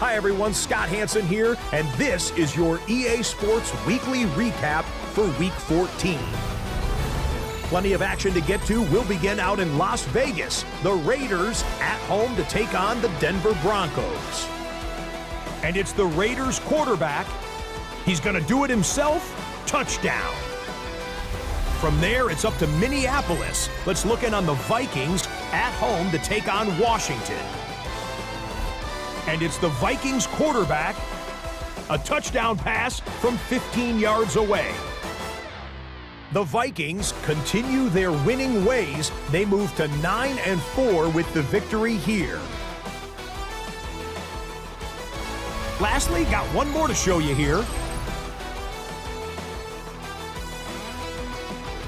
Hi everyone, Scott Hansen here, and this is your EA Sports Weekly Recap for Week 14. Plenty of action to get to. We'll begin out in Las Vegas. The Raiders at home to take on the Denver Broncos. And it's the Raiders quarterback. He's going to do it himself. Touchdown. From there, it's up to Minneapolis. Let's look in on the Vikings at home to take on Washington. And it's the Vikings quarterback. A touchdown pass from 15 yards away. The Vikings continue their winning ways. They move to 9-4 with the victory here. Lastly, got one more to show you here.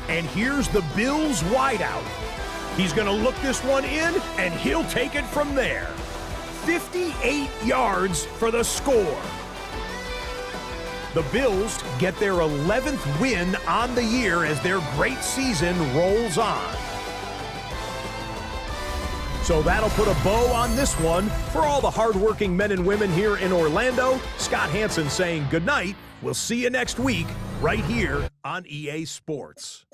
And here's the Bills wideout. He's going to look this one in, and he'll take it from there. 58 yards for the score. The Bills get their 11th win on the year as their great season rolls on. So that'll put a bow on this one. For all the hardworking men and women here in Orlando, Scott Hansen saying goodnight. We'll see you next week right here on EA Sports.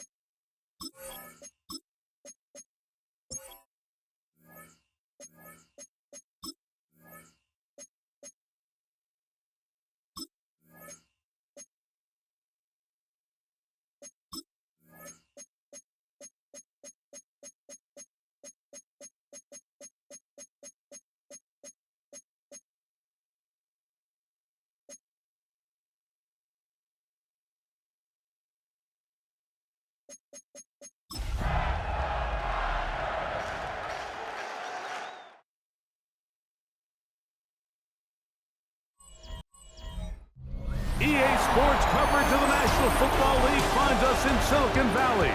EA Sports coverage of the National Football League finds us in Silicon Valley.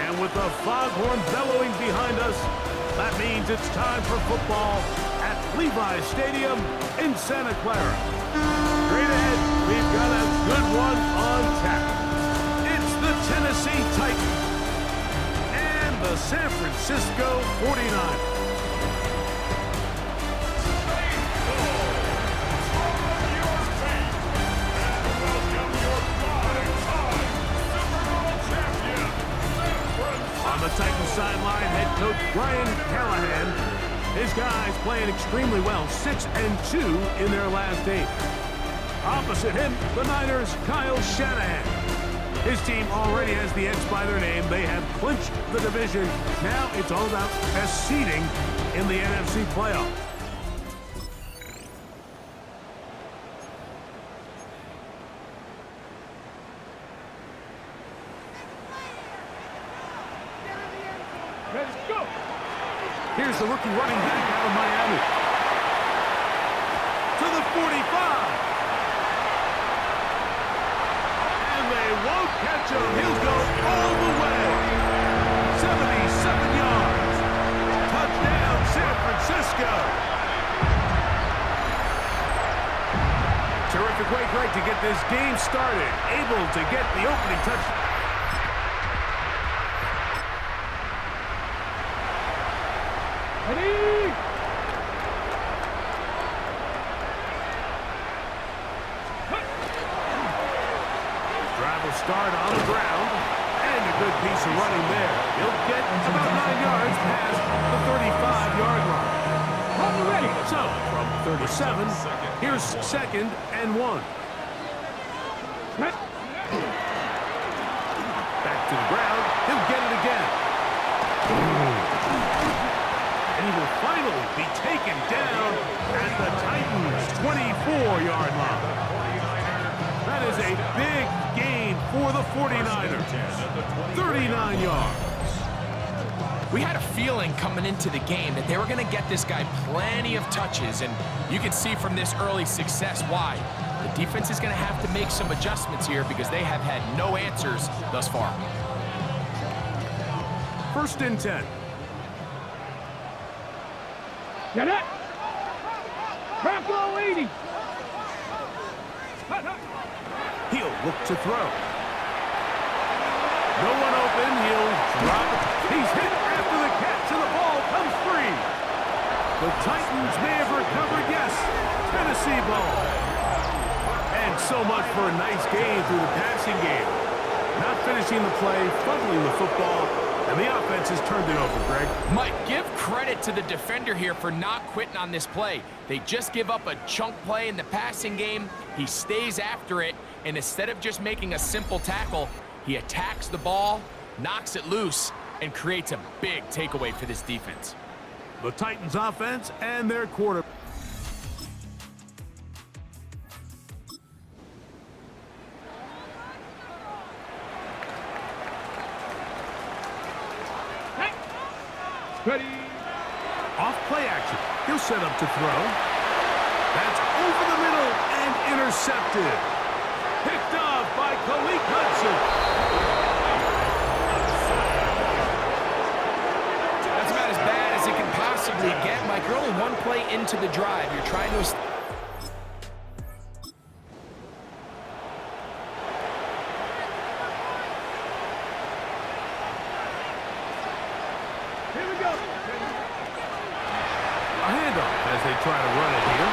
And with the foghorn bellowing behind us, that means it's time for football at Levi's Stadium in Santa Clara. Straight ahead, we've got a good one on tap. It's the Tennessee Titans and the San Francisco 49ers. On the Titans sideline, head coach Brian Callahan. His guys playing extremely well, 6-2 in their last 8. Opposite him, the Niners' Kyle Shanahan. His team already has the X by their name. They have clinched the division. Now it's all about best seeding in the NFC playoff. Let's go. Here's the rookie running back out of Miami. To the 45. And they won't catch him. He'll go all the way. 77 yards. Touchdown, San Francisco. Terrific way, Greg, to get this game started. Able to get the opening touchdown. Drive will start on the ground, and a good piece of running there. He'll get about 9 yards past the 35-yard line. Ready. So, from 37, here's 2nd and 1. Back to the ground. He'll get it again. And he will finally be taken down at the Titans' 24-yard line. That is a big gain for the 49ers. 39 yards. We had a feeling coming into the game that they were going to get this guy plenty of touches, and you can see from this early success why. The defense is going to have to make some adjustments here because they have had no answers thus far. 1st and 10. Get it! Buffalo 80! He'll look to throw. No one open. He'll drop it. He's hit after the catch, and the ball comes free. The Titans may have recovered, yes. Tennessee ball. And so much for a nice game through the passing game. Not finishing the play, fumbling the football, and the offense has turned it over, Greg. Mike, give credit to the defender here for not quitting on this play. They just give up a chunk play in the passing game. He stays after it, and instead of just making a simple tackle, he attacks the ball, knocks it loose, and creates a big takeaway for this defense. The Titans offense and their quarterback. Ready. Off play action. He'll set up to throw. That's over the middle and intercepted. Picked off by Khalid Hudson. That's about as bad as it can possibly get, Mike. You're only one play into the drive. You're trying to... As they try to run it here.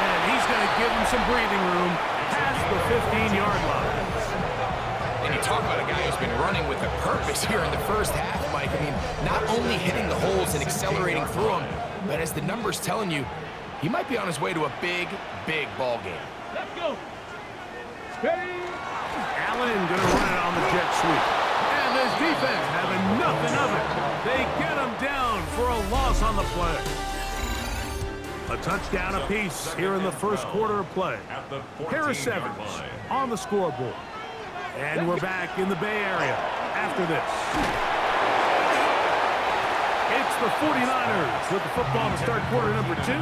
And he's going to give him some breathing room past the 15-yard line. And you talk about a guy who's been running with a purpose here in the first half, Mike. I mean, not only hitting the holes and accelerating through them, but as the numbers telling you, he might be on his way to a big, big ball game. Let's go. Ready. Allen going to run it on the jet sweep. And this defense having nothing of it. They get him down for a loss on the play. A touchdown apiece here in the first quarter of play. Harris Evans on the scoreboard. And we're back in the Bay Area after this. It's the 49ers with the football to start quarter number 2.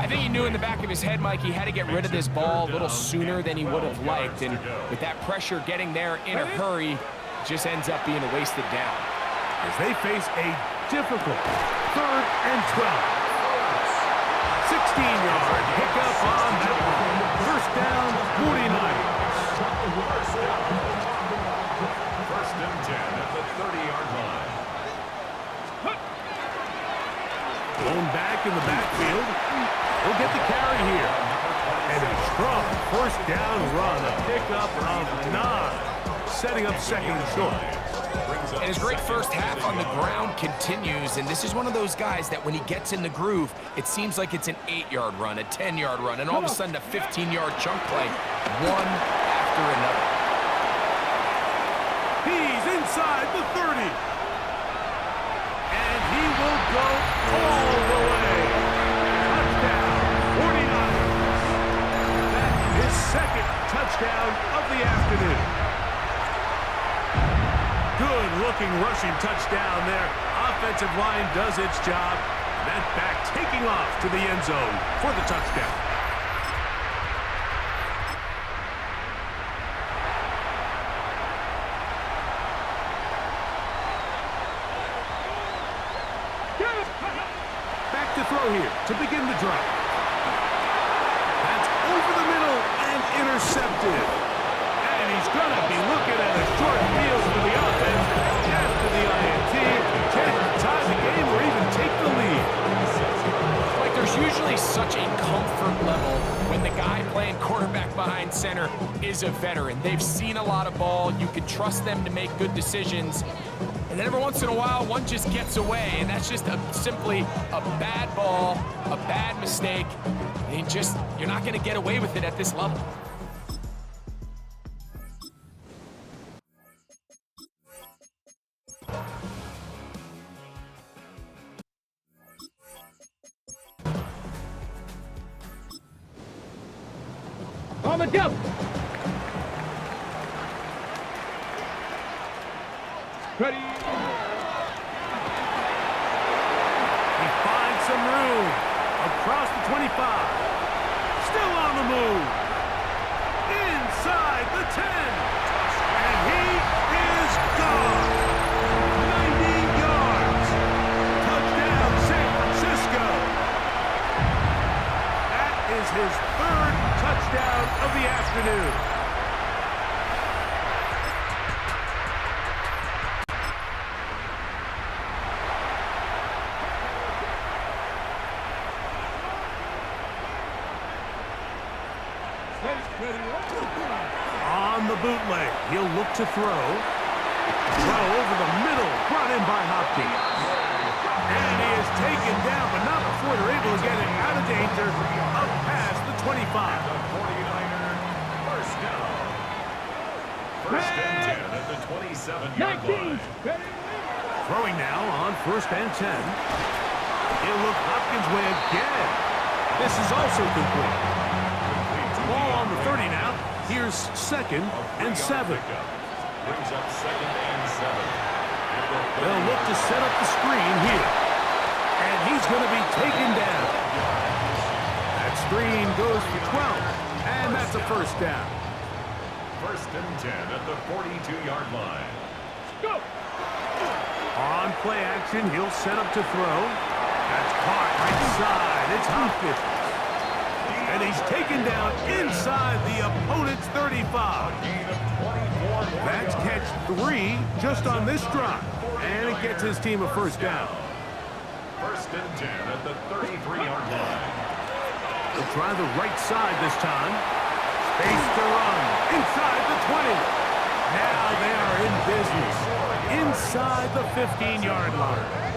I think he knew in the back of his head, Mike, he had to get rid of this ball a little sooner than he would have liked. And with that pressure getting there in a hurry, it just ends up being a wasted down. As they face a difficult 3rd and 12. 16-yard pickup on that one. First down, 49ers. First and 10 at the 30-yard line. Blown back in the backfield. He'll get the carry here. And a strong first down run. A pickup of 9. Setting up second and short. And his great first half on the ground continues, and this is one of those guys that when he gets in the groove, it seems like it's an 8-yard run, a 10-yard run, and all of a sudden a 15-yard chunk play, one after another. He's inside the 30. And he will go all the way. Touchdown, 49ers. That is second touchdown of the afternoon. Good-looking rushing touchdown there. Offensive line does its job. That back taking off to the end zone for the touchdown. Back to throw here to begin the drive. That's over the middle and intercepted. And he's going to be looking at a short field for the offense after the INT. Can tie the game or even take the lead. Like, there's usually such a comfort level when the guy playing quarterback behind center is a veteran. They've seen a lot of ball. You can trust them to make good decisions. And then every once in a while, one just gets away, and that's just simply a bad ball, a bad mistake. And you're not going to get away with it at this level. On the jump. Ready. He finds some room across the 25. Still on the move. Inside the 10. And he is gone. 90 yards. Touchdown, San Francisco. That is his 3rd touchdown of the afternoon. On the bootleg, he'll look to throw. Throw over the middle, brought in by Hopkins. And he is taken down, but not before they're able to get it out of danger, up past the 25. The 49er, first down. First and 10 at the 27-yard line. Throwing now on first and 10. He'll look Hopkins' way again. This is also complete. Ball on the 30 now. Here's second and 7. Brings up second and 7. They'll look to set up the screen here. And he's going to be taken down. That screen goes for 12. And that's a first down. First and 10 at the 42-yard line. Go! On play action, he'll set up to throw. That's caught right side. It's Hopkins. And he's taken down inside the opponent's 35. Gain of 24. That's catch 3 just on this drive. And it gets his team a first down. First and 10 at the 33-yard line. They'll try the right side this time. Space to run. Inside the 20. Now they are in business. Inside the 15-yard line.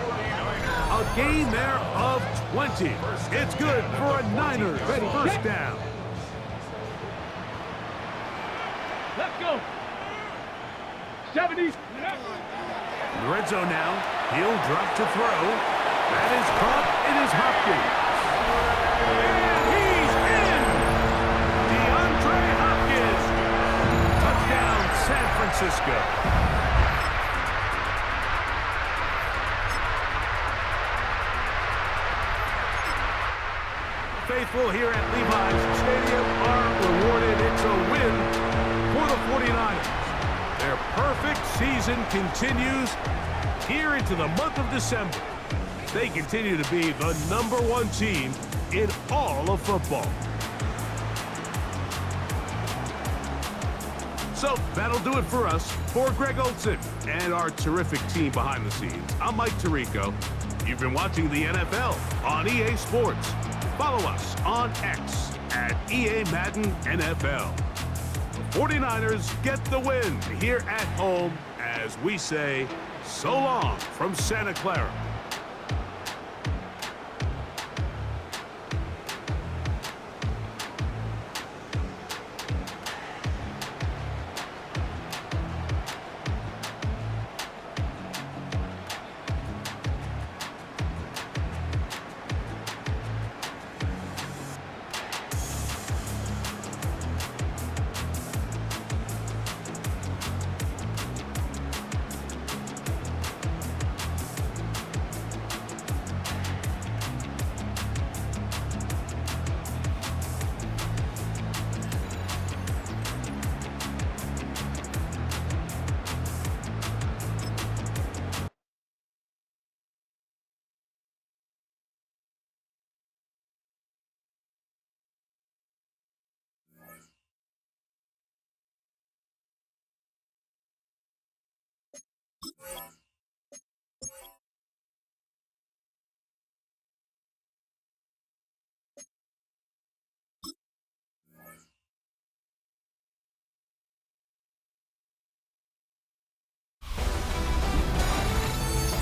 A gain there of 20. It's good for a Niners first down. Let's go! 70. Red zone now. He'll drop to throw. That is caught. It is Hopkins. And he's in. DeAndre Hopkins. Touchdown, San Francisco. Faithful here at Levi's Stadium are rewarded. It's a win for the 49ers. Their perfect season continues here into the month of December. They continue to be the #1 team in all of football. So that'll do it for us. For Greg Olson and our terrific team behind the scenes, I'm Mike Tirico. You've been watching the NFL on EA Sports. Follow us on X at EA Madden NFL. The 49ers get the win here at home as we say so long from Santa Clara.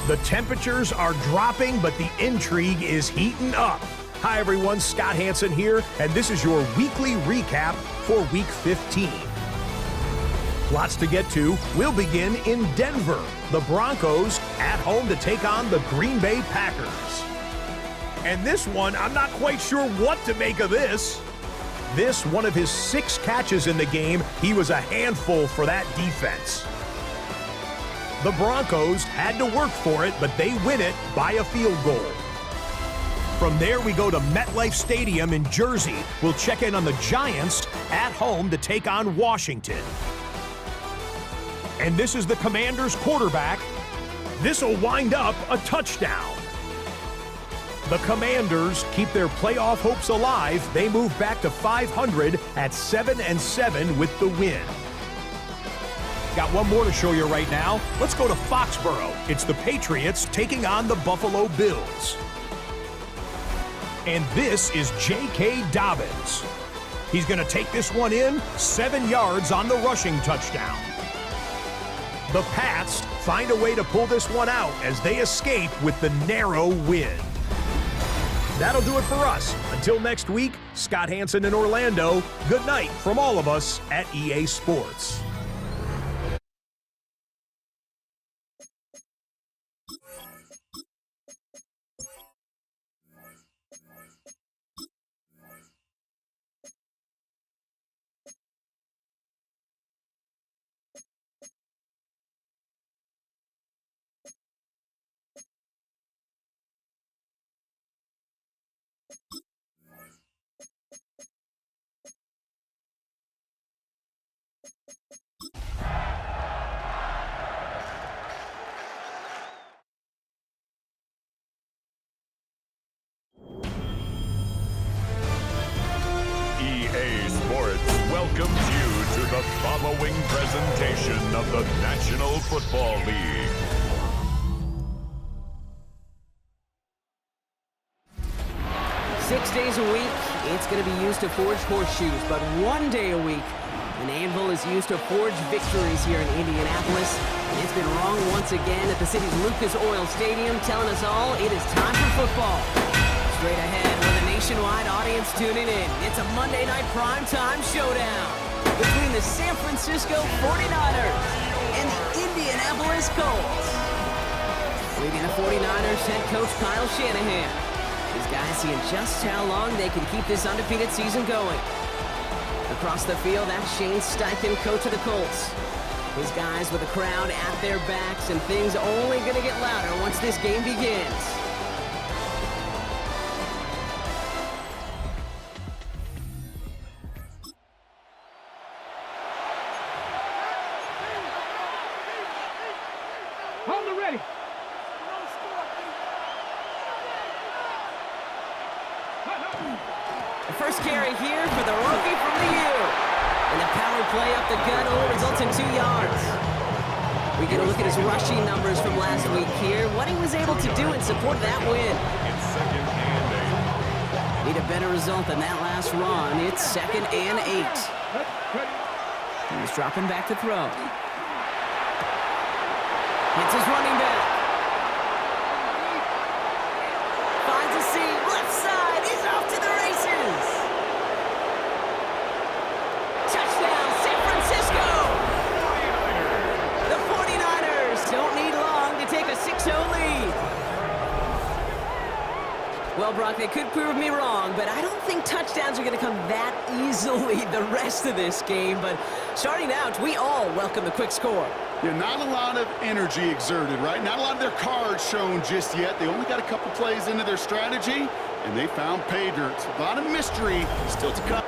The temperatures are dropping, but the intrigue is heating up. Hi everyone, Scott Hansen here, and this is your weekly recap for Week 15. Lots to get to. We'll begin in Denver. The Broncos at home to take on the Green Bay Packers. And this one, I'm not quite sure what to make of this. This, one of his 6 catches in the game, he was a handful for that defense. The Broncos had to work for it, but they win it by a field goal. From there, we go to MetLife Stadium in Jersey. We'll check in on the Giants at home to take on Washington. And this is the Commanders' quarterback. This will wind up a touchdown. The Commanders keep their playoff hopes alive. They move back to 500 at 7-7 with the win. Got one more to show you right now. Let's go to Foxborough. It's the Patriots taking on the Buffalo Bills. And this is J.K. Dobbins. He's going to take this one in, 7 yards on the rushing touchdown. The Pats find a way to pull this one out as they escape with the narrow win. That'll do it for us. Until next week, Scott Hansen in Orlando, good night from all of us at EA Sports. EA Sports welcomes you to the following presentation of the National Football League. Six days a week, it's going to be used to forge horseshoes, but 1 day a week, an anvil is used to forge victories here in Indianapolis. And it's been wrong once again at the city's Lucas Oil Stadium, telling us all it is time for football. Straight ahead with a nationwide audience tuning in, it's a Monday night primetime showdown between the San Francisco 49ers and the Indianapolis Colts. Leading the 49ers head coach Kyle Shanahan. These guys seeing just how long they can keep this undefeated season going. Across the field, that's Shane Steichen, coach of the Colts. His guys with the crowd at their backs, and things only going to get louder once this game begins. Hold it ready. The first carry here for the rookie from the U. And the power play up the gut only results in 2 yards. We get a look at his rushing numbers from last week here, what he was able to do in support of that win. It's 2nd and 8. Need a better result than that last run. It's 2nd and 8. He's dropping back to throw. It's his running back. Finds a seam, left side, he's off to the races. Touchdown, San Francisco! The 49ers don't need long to take a 6-0 lead. Well, Brock, they could prove me wrong, but I don't think touchdowns are going to come that easily the rest of this game. But starting out, we all welcome the quick score. Yeah, not a lot of energy exerted, right? Not a lot of their cards shown just yet. They only got a couple plays into their strategy, and they found pay dirt. A lot of mystery still to come.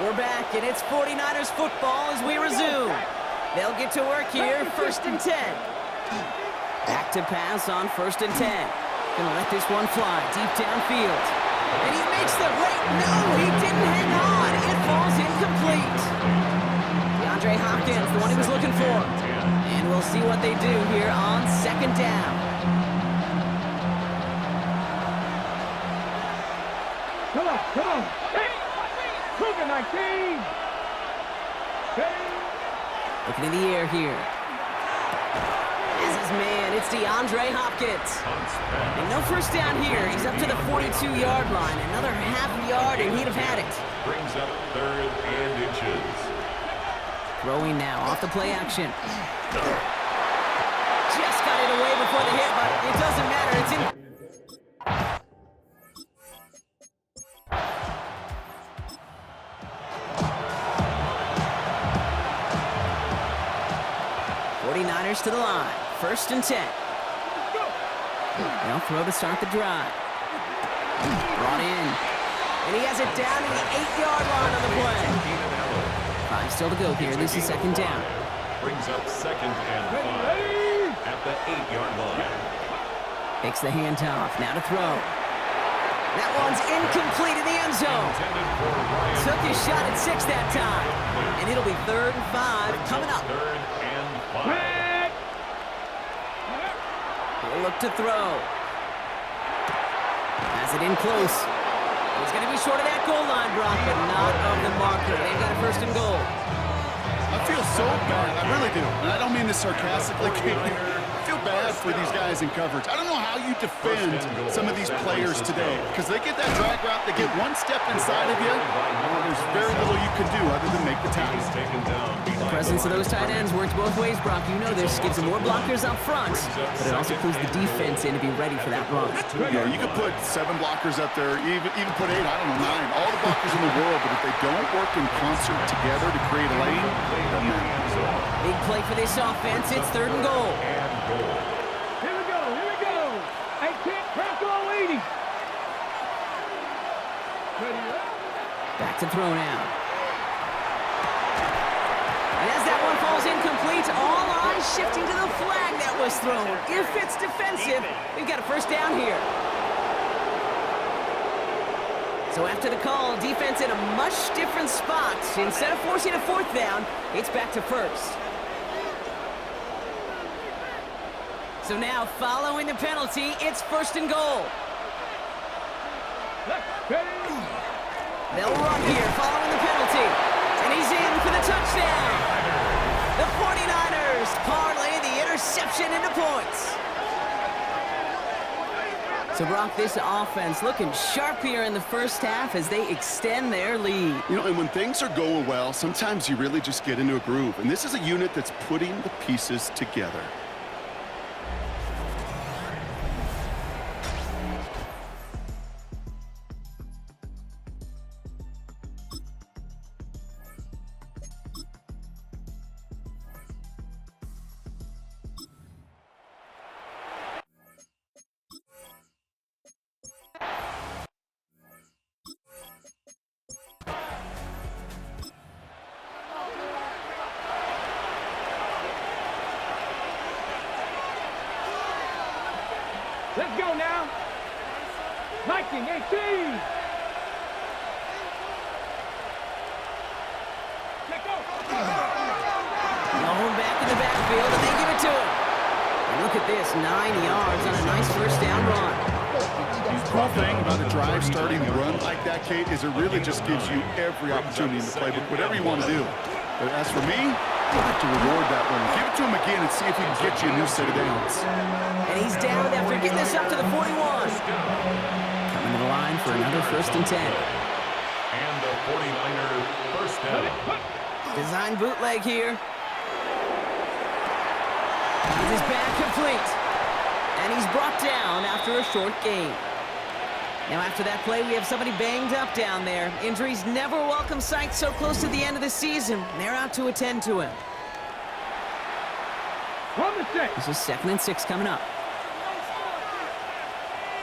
We're back, and it's 49ers football as we resume. They'll get to work here, 1st and 10. Back to pass on 1st and 10. Gonna let this one fly deep downfield. And he makes the wait. No, he didn't hang on. It falls incomplete. DeAndre Hopkins, the one he was looking for. And we'll see what they do here on 2nd down. Come on, come on. Hey, Cougar 19. Hey. Looking in the air here. This is man, it's DeAndre Hopkins. And no first down here. He's up to the 42-yard line. Another half yard, and he'd have had it. Brings up 3rd and inches. Throwing now off the play action. Just got it away before the hit, but it doesn't matter. It's in. 49ers to the line. 1st and 10. They'll throw to start the drive. Brought in. And he has it down to the 8-yard line on the play. 5 still to go here. This is 2nd down. Brings up 2nd and 5 at the 8-yard line. Takes the handoff. Now to throw. That one's incomplete in the end zone. Took his shot at 6 that time. And it'll be 3rd and 5 coming up. 3rd and 5. He'll look to throw. Has it in close. He's going to be short of that goal line, Brock, but not of the marker. They've got a first and goal. I feel so bad. I really do. And I don't mean this sarcastically. I feel bad for these guys in coverage. I don't know how you defend some of these players today because they get that drag route, they get one step inside of you, there's very little you can do other than make the tackle. The presence of those tight ends works both ways, Brock. You know this. Gives them more blockers up front, but it also pulls the defense in to be ready for that run. Yeah, you could put 7 blockers up there, even put 8, I don't know, 9, all the blockers in the world, but if they don't work in concert together to create a lane, it doesn't matter. Big play for this offense. It's 3rd and goal. Here we go. 18, press all 80. Back to throw now. And as that one falls incomplete, all eyes shifting to the flag that was thrown. If it's defensive, we've got a first down here. So after the call, defense in a much different spot. Instead of forcing a 4th down, it's back to 1st. So now, following the penalty, it's 1st and goal. They'll run here following the penalty. And he's in for the touchdown. The 49ers parlay the interception into points. So, Brock, this offense looking sharp here in the first half as they extend their lead. You know, and when things are going well, sometimes you really just get into a groove. And this is a unit that's putting the pieces together. Let's go now. 1918. Let's go. Long back in the backfield, and they give it to him. And look at this, 9 yards on a nice first down run. The cool thing about a drive starting to run like that, Kate, is it really just gives you every opportunity in the playbook, whatever you want to do. But as for me, I like to reward that one. Give it to him again and see if he can get you a new set of downs. And he's down after getting this up to the 41. Coming to the line for another 1st and 10. And the 49er first down. Design bootleg here. With his back complete. And he's brought down after a short gain. Now after that play, we have somebody banged up down there. Injuries never a welcome sight so close to the end of the season. They're out to attend to him. On the 6. This is 2nd and 6 coming up.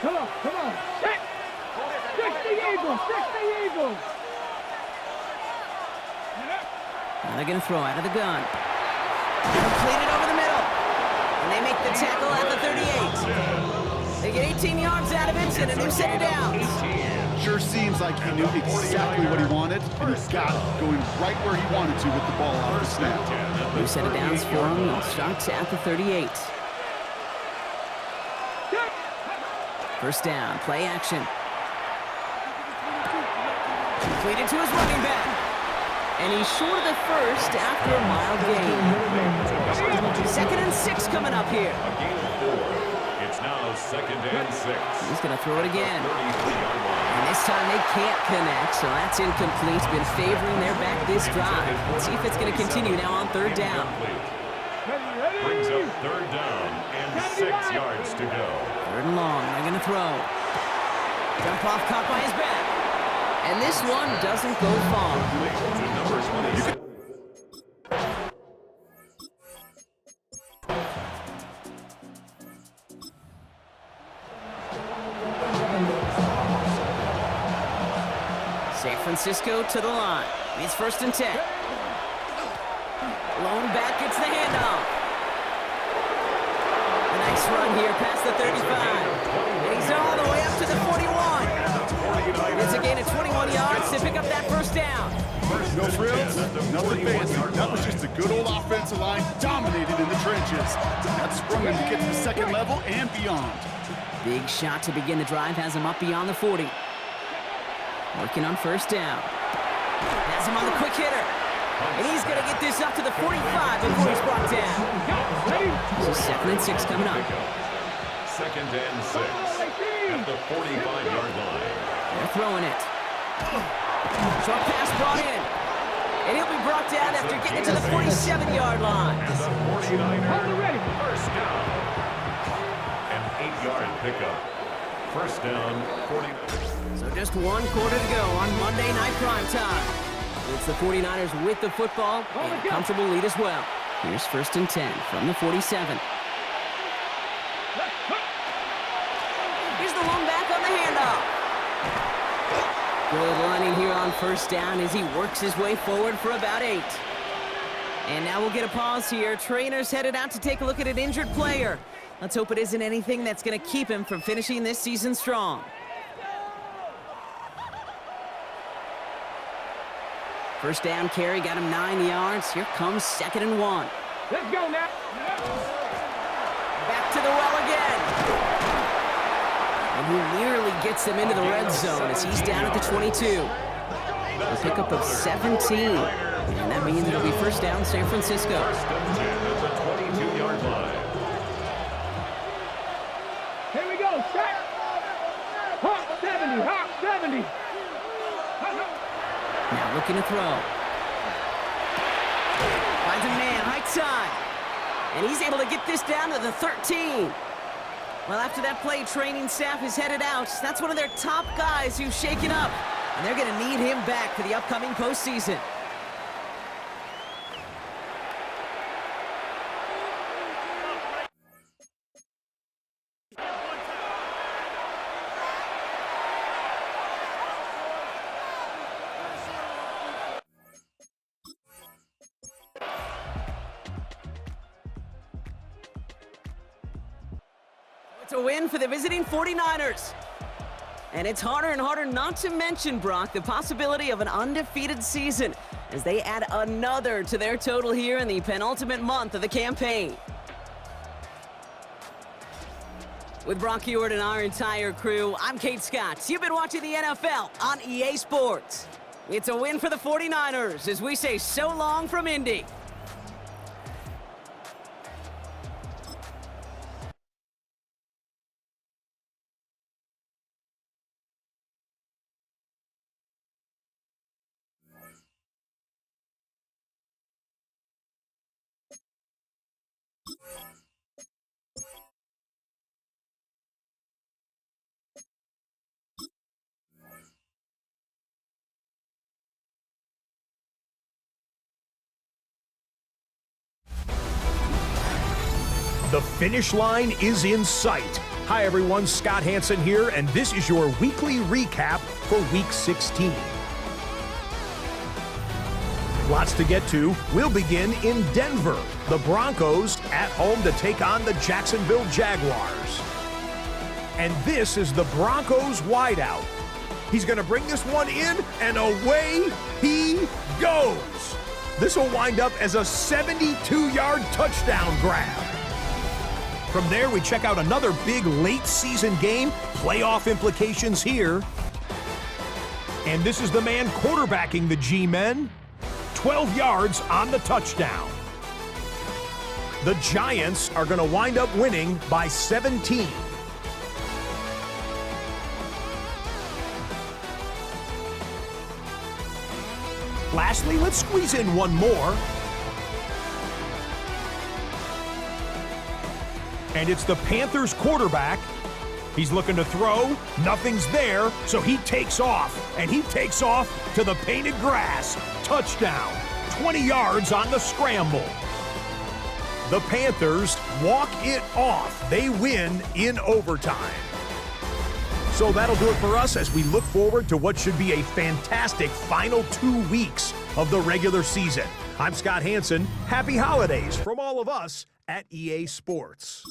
Come on. 60 Eagles. Now they're going to throw out of the gun. Completed over the middle. And they make the tackle at the 38. They get 18 yards out of it and a new set of downs. Sure seems like he knew exactly what he wanted, and he got it, going right where he wanted to with the ball out of the snap. New set of downs for him. It starts at the 38. First down, play action. Completed to his running back. And he's short of the first after a mild gain. 2nd and 6 coming up here. It's now 2nd and 6. He's going to throw it again. And this time they can't connect, so that's incomplete. Been favoring their back this drive. Let's see if it's going to continue now on 3rd down. Brings up 3rd down and 6 yards to go. 3rd and long, they're going to throw. Jump off, caught by his back. And this one doesn't go far. To number 26. San Francisco to the line. It's 1st and 10. Lone back gets the handoff. A nice run here past the 35. And he's all the way up to the 41. It's a gain of 21 yards to pick up that first down. No frills, nothing fancy. That was just a good old offensive line dominated in the trenches. That sprung him to get to the second level and beyond. Big shot to begin the drive has him up beyond the 40. Working on first down. Has him on the quick hitter. And he's going to get this up to the 45 before he's brought down. So 2nd and 6 coming up. 2nd and 6 at the 45-yard line. They're throwing it. Short pass brought in. And he'll be brought down after getting to the 47-yard line. And the 49er, first down. An 8-yard pickup. First down, 49. So just 1 quarter to go on Monday Night Primetime. It's the 49ers with the football and a comfortable lead as well. Here's 1st and 10 from the 47. Here's the one back on the handoff. Good lining here on first down as he works his way forward for about 8. And now we'll get a pause here. Trainers headed out to take a look at an injured player. Let's hope it isn't anything that's going to keep him from finishing this season strong. First down carry got him 9 yards. Here comes 2nd and 1. Let's go now. Back to the well again. And he nearly gets them into the red zone as he's down at the 22. A pickup of 17. And that means it'll be first down San Francisco. First and 10 at the 22-yard line. Here we go. Set. Hawk 70. Hawk 70. Now looking to throw. Finds a man, right side. And he's able to get this down to the 13. Well, after that play, training staff is headed out. That's one of their top guys who's shaken up. And they're going to need him back for the upcoming postseason. It's a win for the visiting 49ers. And it's harder and harder not to mention, Brock, the possibility of an undefeated season as they add another to their total here in the penultimate month of the campaign. With Brock Ewart and our entire crew, I'm Kate Scott. You've been watching the NFL on EA Sports. It's a win for the 49ers as we say so long from Indy. The finish line is in sight. Hi everyone, Scott Hansen here, and this is your weekly recap for Week 16. Lots to get to. We'll begin in Denver. The Broncos at home to take on the Jacksonville Jaguars. And this is the Broncos wideout. He's going to bring this one in, and away he goes. This will wind up as a 72-yard touchdown grab. From there, we check out another big late-season game, playoff implications here. And this is the man quarterbacking the G-Men. 12 yards on the touchdown. The Giants are going to wind up winning by 17. Lastly, let's squeeze in one more. And it's the Panthers quarterback. He's looking to throw. Nothing's there, so he takes off. And he takes off to the painted grass. Touchdown. 20 yards on the scramble. The Panthers walk it off. They win in overtime. So that'll do it for us as we look forward to what should be a fantastic final 2 weeks of the regular season. I'm Scott Hansen. Happy holidays from all of us at EA Sports.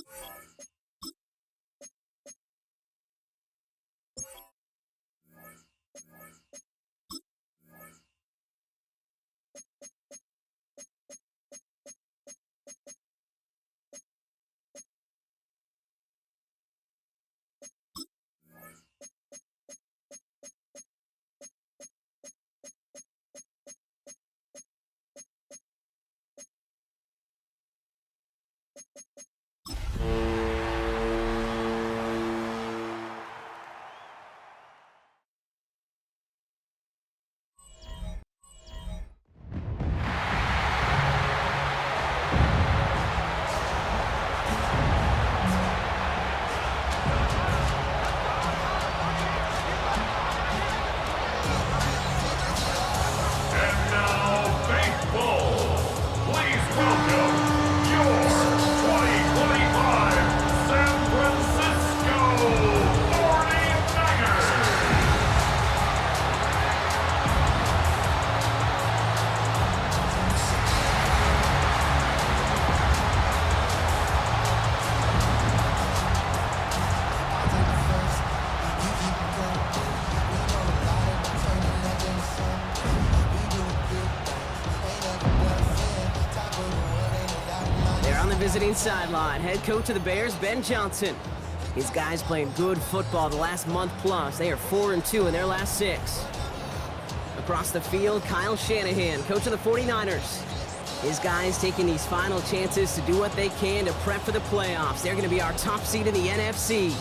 visiting sideline. Head coach of the Bears, Ben Johnson. His guys playing good football the last month plus. They are 4-2 in their last 6. Across the field, Kyle Shanahan, coach of the 49ers. His guys taking these final chances to do what they can to prep for the playoffs. They're going to be our top seed in the NFC.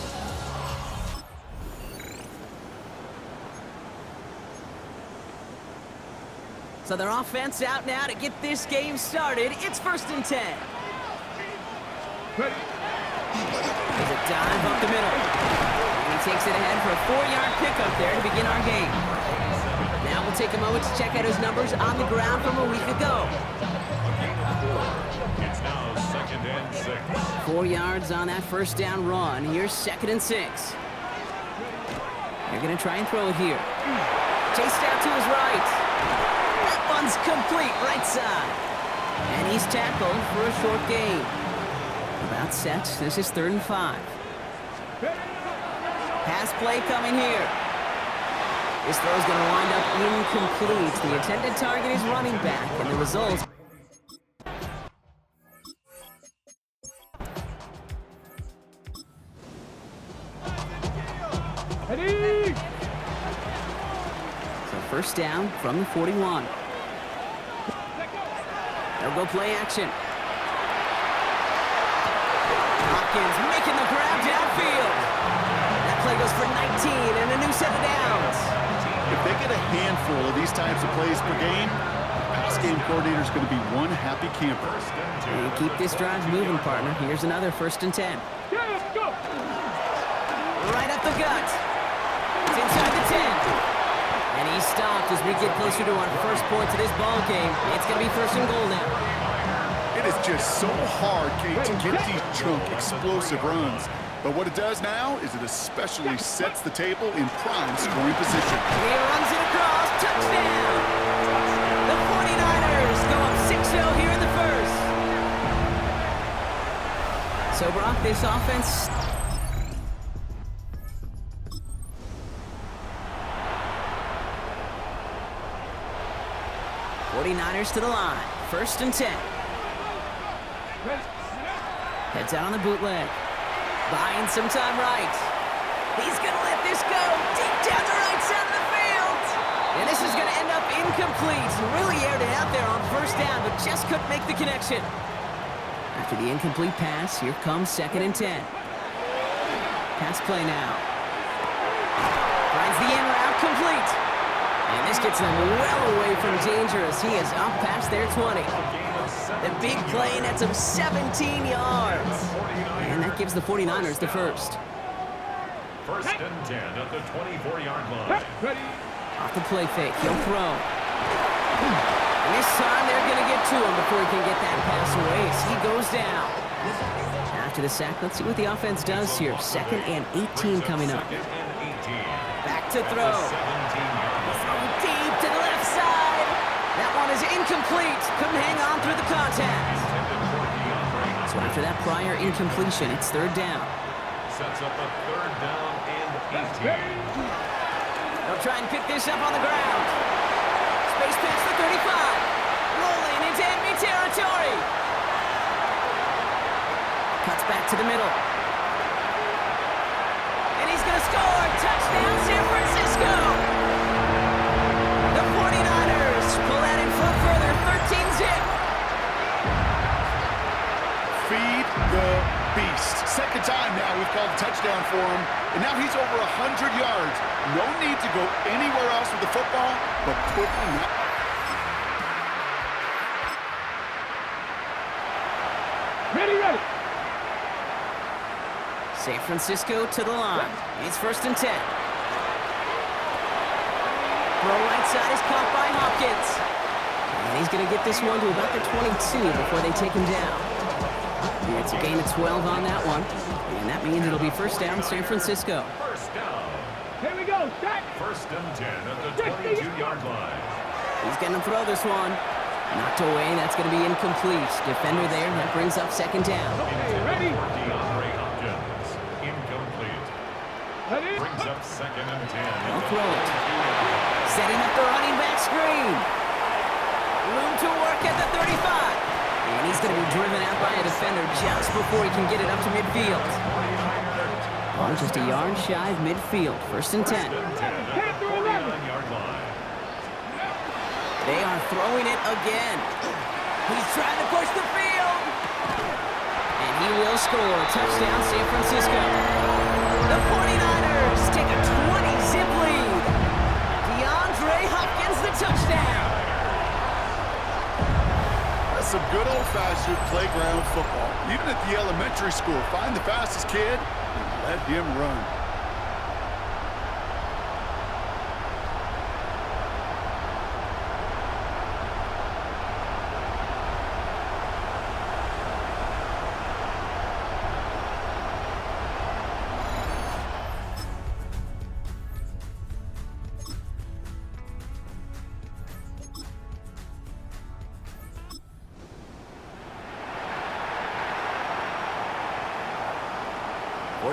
So their offense out now to get this game started. It's 1st and 10. There's a dive up the middle. And he takes it ahead for a 4-yard pickup there to begin our game. Now we'll take a moment to check out his numbers on the ground from a week ago. It's now 2nd and 6. 4 yards on that first down run. Here's 2nd and 6. They're going to try and throw it here. Chased out to his right. That one's complete, right side. And he's tackled for a short gain. About set. This is 3rd and 5. Pass play coming here. This throw's going to wind up incomplete. The intended target is running back, and the result... Ready? So first down from the 41. They'll go play action. Hopkins making the grab downfield. That play goes for 19 and a new set of downs. If they get a handful of these types of plays per game, pass game coordinator is going to be one happy camper. And keep this drive moving, partner. Here's another 1st and 10. Yeah, let's go. Right up the gut. It's inside the 10. And he's stopped as we get closer to our first point to this ball game. It's going to be 1st and goal now. It is just so hard, Kate, to get these chunk, explosive runs. But what it does now is it especially sets the table in prime scoring position. He runs it across. Touchdown! The 49ers go up 6-0 here in the first. So, Brock, this offense... 49ers to the line. 1st and 10. Heads out on the bootleg. Buying some time right. He's going to let this go deep down the right side of the field. And this is going to end up incomplete. Really aired it out there on 1st down, but just couldn't make the connection. After the incomplete pass, here comes 2nd and 10. Pass play now. Finds the in route complete. And this gets them well away from danger as he is up past their 20. The big play nets him 17 yards. And that gives the 49ers the first. 1st and 10 at the 24-yard line. Off the play fake, he'll throw. And this time they're going to get to him before he can get that pass away as he goes down. After the sack, let's see what the offense does here. 2nd and 18 coming up. Back to throw. Throw deep to the left side. That one is incomplete. Couldn't hang on through the contact. So after that prior incompletion, it's 3rd down. Sets up a 3rd down and 18. They'll try and pick this up on the ground. Space pass for 35. Rolling into enemy territory. Cuts back to the middle. And he's going to score. Touchdown, San Francisco. The 49ers pull that in front further, 13-zip. Feed the beast. 2nd time now we've called a touchdown for him. And now he's over 100 yards. No need to go anywhere else with the football, but put him up. Ready. San Francisco to the line. It's 1st and 10. Throw right side is caught by Hopkins. And he's going to get this one to about the 22 before they take him down. And it's a gain of 12 on that one. And that means it'll be 1st down, San Francisco. 1st down. Here we go. Set. 1st and 10 at the 22-yard line. He's going to throw this one. Knocked away. That's going to be incomplete. Defender there. That brings up 2nd down. Okay, ready. DeAndre Hopkins. Incomplete. Ready. Brings up 2nd and 10. They'll throw it. Setting up the running back screen. Room to work at the 35. And he's going to be driven out by a defender just before he can get it up to midfield. Oh, just a yard shy of midfield. 1st and 10. They are throwing it again. He's trying to push the field. And he will score. Touchdown, San Francisco. The 49ers take a 20-zip lead. DeAndre Hopkins, the touchdown. That's some good old-fashioned playground football. Even at the elementary school, find the fastest kid and let him run.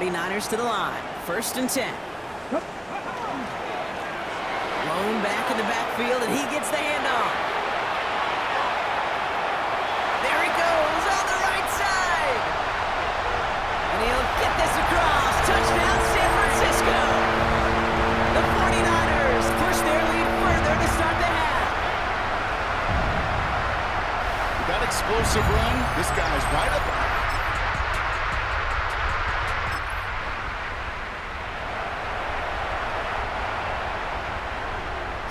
Niners to the line. 1st and 10. Blown back in the backfield, and he gets the handoff. There he goes on the right side. And he'll get this across. Touchdown, San Francisco. The 49ers push their lead further to start the half. That explosive run, this guy's right up.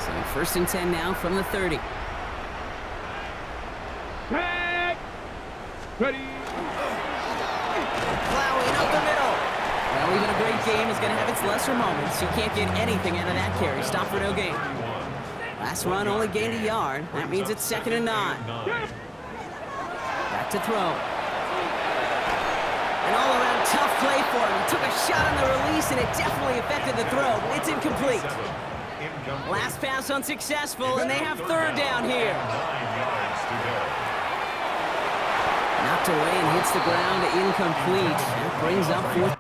So 1st and 10 now from the 30. Back. Ready. Plowing up the middle. Well, even a great game is going to have its lesser moments. You can't get anything out of that carry. Stop for no gain. Last run only gained a yard. That means it's 2nd and 9. Back to throw. An all-around tough play for him. He took a shot on the release, and it definitely affected the throw. It's incomplete. Last pass unsuccessful, and they have 3rd down here. Knocked away and hits the ground, incomplete. That brings up 4th.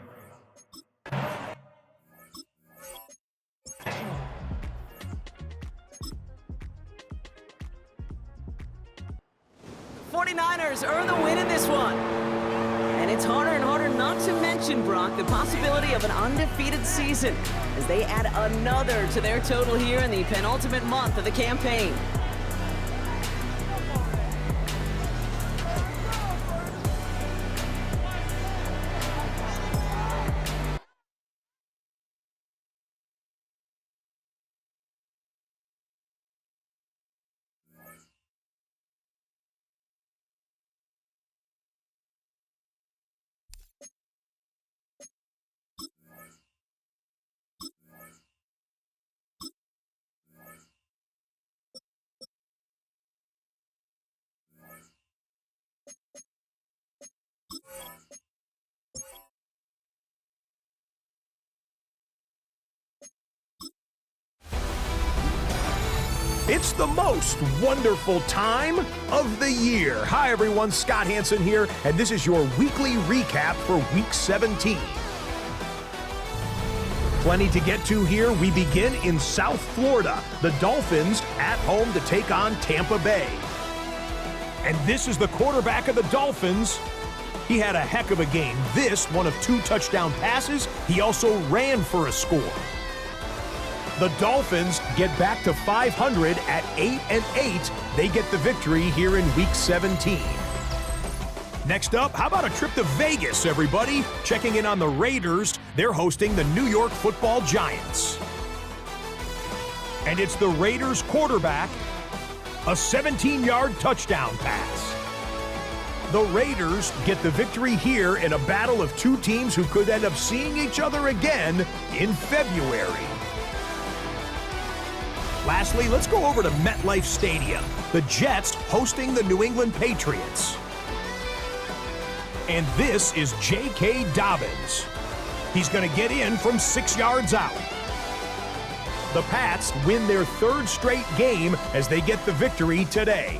49ers earn the win in this one. And it's harder and harder not to mention, Brock, the possibility of an undefeated season as they add another to their total here in the penultimate month of the campaign. It's the most wonderful time of the year. Hi, everyone. Scott Hansen here, and this is your weekly recap for Week 17. Plenty to get to here. We begin in South Florida. The Dolphins at home to take on Tampa Bay. And this is the quarterback of the Dolphins. He had a heck of a game. This, one of 2 touchdown passes. He also ran for a score. The Dolphins get back to 500 at 8-8. They get the victory here in Week 17. Next up, how about a trip to Vegas, everybody? Checking in on the Raiders. They're hosting the New York Football Giants. And it's the Raiders quarterback, a 17-yard touchdown pass. The Raiders get the victory here in a battle of 2 teams who could end up seeing each other again in February. Lastly, let's go over to MetLife Stadium. The Jets hosting the New England Patriots. And this is J.K. Dobbins. He's going to get in from 6 yards out. The Pats win their 3rd straight game as they get the victory today.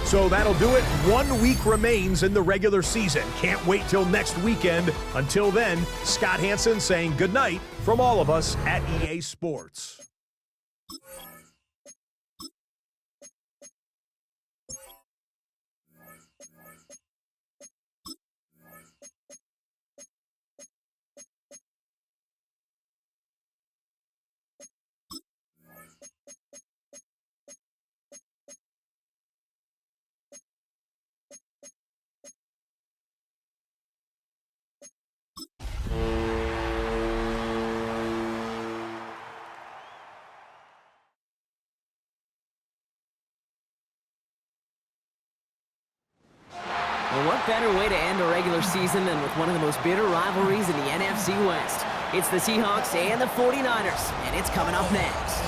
So that'll do it. 1 week remains in the regular season. Can't wait till next weekend. Until then, Scott Hansen saying goodnight from all of us at EA Sports. better way to end a regular season than with one of the most bitter rivalries in the NFC West. It's the Seahawks and the 49ers, and it's coming up next.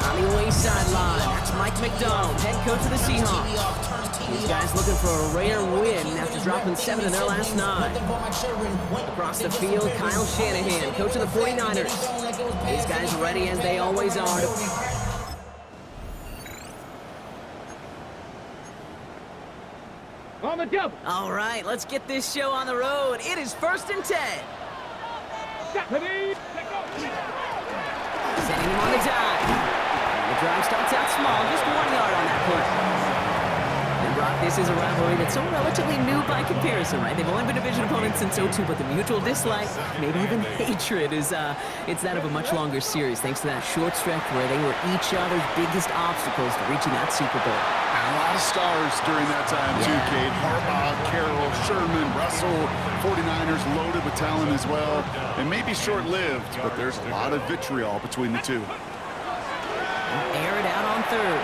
On the away sideline, it's Mike McDonald, head coach of the Seahawks. These guys looking for a rare win after dropping 7 in their last 9. Across the field, Kyle Shanahan, coach of the 49ers. These guys ready as they always are. On the double. All right, let's get this show on the road. It is 1st and 10. Stephanie, let go. Setting him on the dive. The drive starts out small, just 1 yard on that play. And Brock, this is a rivalry that's so relatively new by comparison, right? They've only been division opponents since '02, but the mutual dislike, maybe even hatred, is it's that of a much longer series, thanks to that short stretch where they were each other's biggest obstacles to reaching that Super Bowl. And a lot of stars during that time, too, Kate. Harbaugh, Carroll, Sherman, Russell, 49ers loaded with talent as well. It may be short-lived, but there's a lot of vitriol between the two. Air it out on 3rd.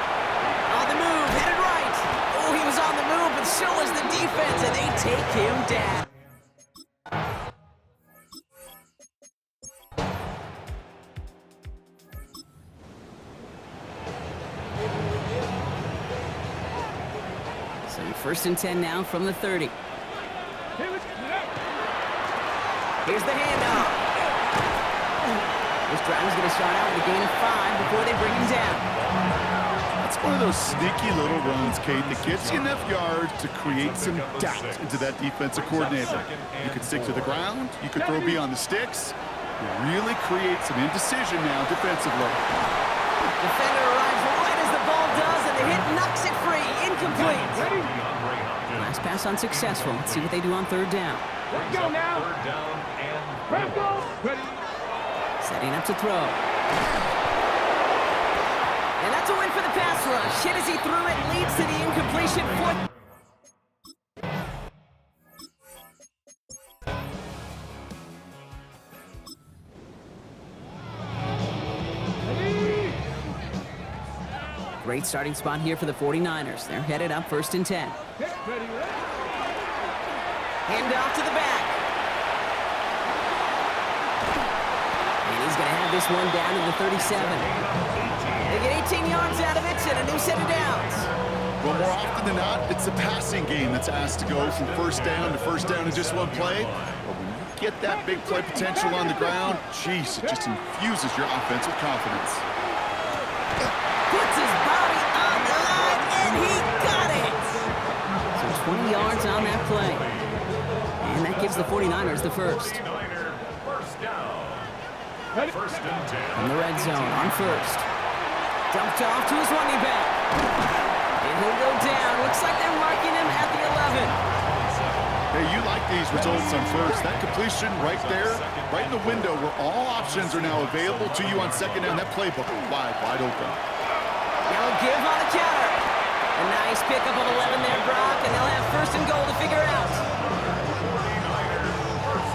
On the move, headed right. Oh, he was on the move, but so was the defense, and they take him down. So 1st and 10 now from the 30. Here's the handoff. This drive is going to start out with a gain of 5 before they bring him down. That's one of those sneaky little runs, Kate, that gets you enough yards to create some doubt into that defensive coordinator. You could stick to the ground. You could throw beyond the sticks. You really create some indecision now defensively. Defender arrives right as the ball does, and the hit knocks it free. Incomplete. Last pass unsuccessful. Let's see what they do on 3rd down. Let's go now. Third down and Rambo, ready. Setting up to throw. And that's a win for the pass rush. Hit as he threw it, leads to the incompletion. 4th. Great starting spot here for the 49ers. They're headed up 1st and 10. Hand off to the back. And he's going to have this one down in the 37. They get 18 yards out of it and a new set of downs. Well, more often than not, it's the passing game that's asked to go from 1st down to 1st down in just one play. But when you get that big play potential on the ground, geez, it just infuses your offense with confidence. Puts his body on the line, and he got it! So 20 yards on that play. And that gives the 49ers the first. 49er first down. 1st and 10. From the red zone on 1st. Dumped off to his running back. And he'll go down. Looks like they're marking him at the 11. Hey, you like these results on 1st. That completion right there, right in the window where all options are now available to you on 2nd down. That playbook wide open. Now give on the counter. A nice pickup of 11 there, Brock, and they'll have 1st and goal to figure out.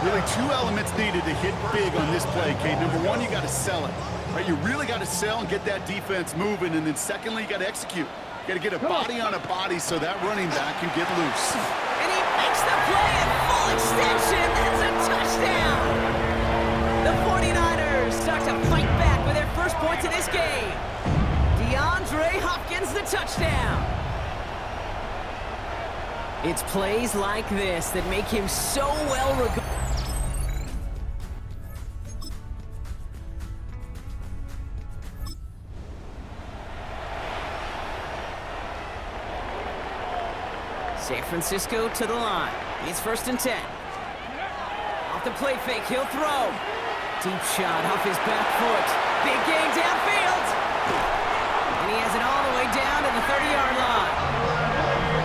Really 2 elements needed to hit big on this play, Kate. Number 1, you got to sell it. Right? You really got to sell and get that defense moving, and then secondly, you got to execute. You got to get a body on a body so that running back can get loose. And he makes the play at full extension. That's a touchdown. The 49ers start to fight back with their first points of this game. DeAndre Hopkins, the touchdown. It's plays like this that make him so well regarded. San Francisco to the line. It's 1st and 10. Off the play fake, he'll throw. Deep shot off his back foot. Big gain downfield. And he has it all the way down to the 30-yard line.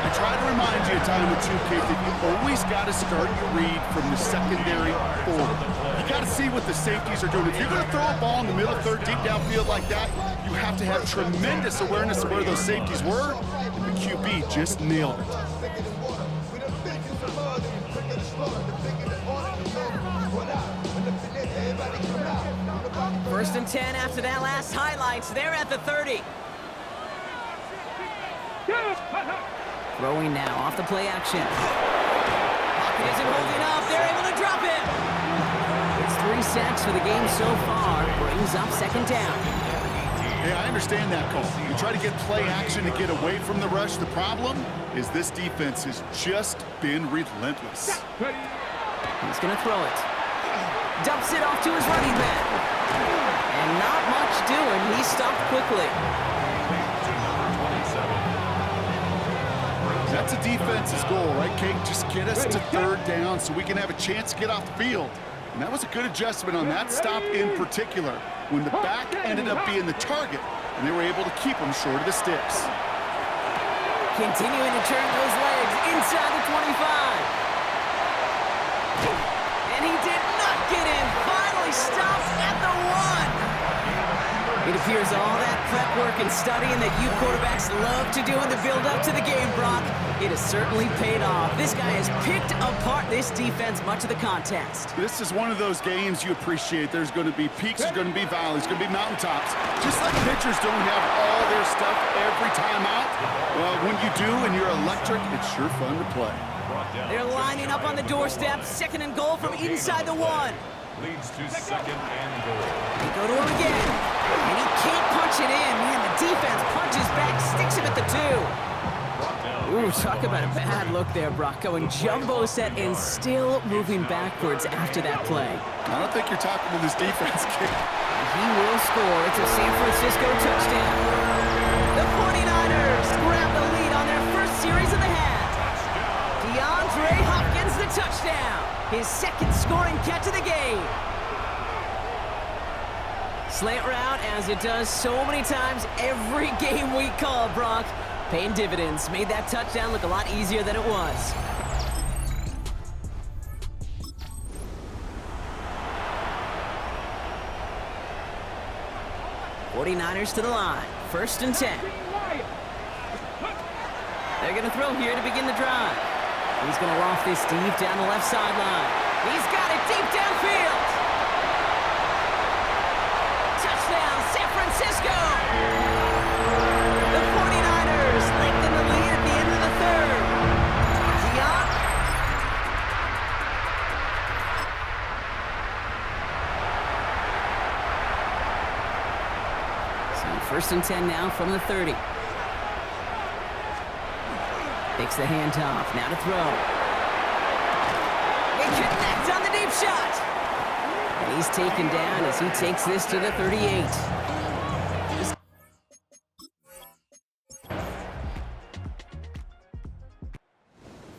I try to remind you time or two, Kate, that you always got to start your read from the secondary forward. You got to see what the safeties are doing. If you're going to throw a ball in the middle of 3rd, deep downfield like that, you have to have tremendous awareness of where those safeties were, and the QB just nailed it. First and 10 after that last highlights. They're at the 30. Throwing now off the play action. Pocket isn't holding up. They're able to drop it. It's 3 sacks for the game so far. Brings up second down. Yeah, I understand that call. You try to get play action to get away from the rush. The problem is this defense has just been relentless. He's going to throw it. Dumps it off to his running back. And not much doing. He stopped quickly. That's a defense's goal, right, Kate? Just get us to third down so we can have a chance to get off the field. And that was a good adjustment on that stop in particular, when the back ended up being the target, and they were able to keep him short of the sticks. Continuing to turn those legs inside the 25. And he did not get in. Finally stopped at the 1. It appears all that prep work and studying that you quarterbacks love to do in the build-up to the game, Brock, it has certainly paid off. This guy has picked apart this defense much of the contest. This is one of those games you appreciate. There's going to be peaks, there's going to be valleys, there's going to be mountaintops. Just like pitchers don't have all their stuff every time out, well, when you do and you're electric, it's sure fun to play. They're lining up on the doorstep. Second and goal from inside the 1. Leads to second and goal. They go to him again. And he can't punch it in. Man, the defense punches back, sticks him at the 2. Ooh, talk about a bad look there, Brock. Going jumbo set and still moving backwards after that play. I don't think you're talking to this defense, kid. He will score. It's a San Francisco touchdown. The 49ers grab the lead on their first series of the half. DeAndre Hopkins, the touchdown. His second scoring catch of the game. Slant route, as it does so many times every game we call, Brock. Paying dividends. Made that touchdown look a lot easier than it was. '49ers to the line. First and 10. They're going to throw here to begin the drive. He's going to loft this deep down the left sideline. He's got it deep downfield. Touchdown, San Francisco. The 49ers lengthen the lead at the end of the third. So first and 10 now from the 30. Takes the handoff, now to throw. They connect on the deep shot. And he's taken down as he takes this to the 38.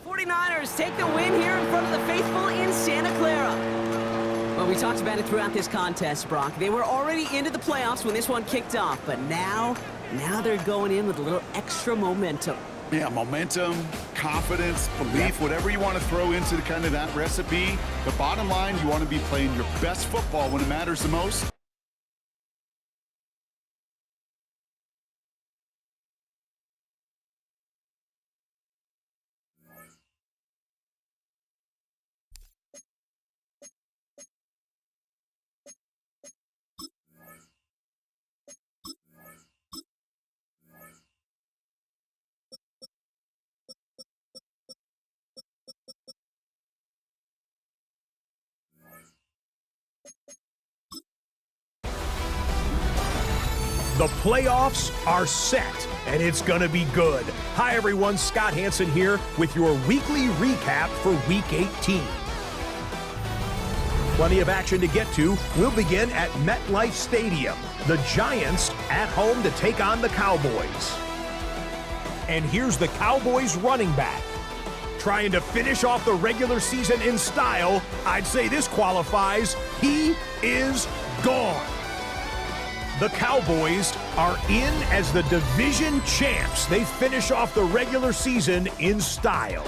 '49ers take the win here in front of the faithful in Santa Clara. Well, we talked about it throughout this contest, Brock. They were already into the playoffs when this one kicked off, but now they're going in with a little extra momentum. Yeah, momentum, confidence, belief, whatever you want to throw into the kind of that recipe. The bottom line, you want to be playing your best football when it matters the most. The playoffs are set, and it's going to be good. Hi, everyone. Scott Hansen here with your weekly recap for Week 18. Plenty of action to get to. We'll begin at MetLife Stadium. The Giants at home to take on the Cowboys. And here's the Cowboys running back. Trying to finish off the regular season in style, I'd say this qualifies. He is gone. The Cowboys are in as the division champs. They finish off the regular season in style.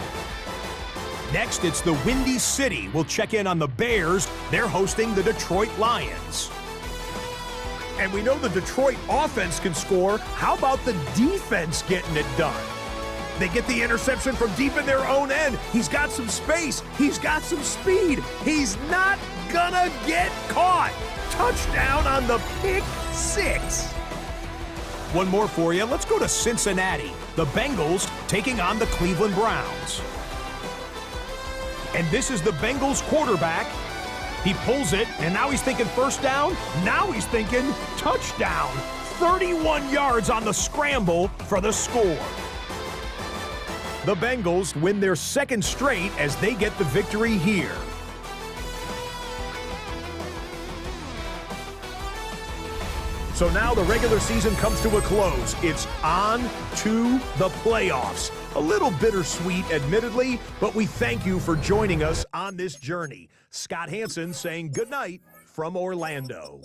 Next, it's the Windy City. We'll check in on the Bears. They're hosting the Detroit Lions. And we know the Detroit offense can score. How about the defense getting it done? They get the interception from deep in their own end. He's got some space. He's got some speed. He's not gonna get caught. Touchdown on the pick six. One more for you. Let's go to Cincinnati. The Bengals taking on the Cleveland Browns. And this is the Bengals quarterback. He pulls it, and now he's thinking first down. Now he's thinking touchdown. 31 yards on the scramble for the score. The Bengals win their second straight as they get the victory here. So now the regular season comes to a close. It's on to the playoffs. A little bittersweet, admittedly, but we thank you for joining us on this journey. Scott Hansen saying goodnight from Orlando.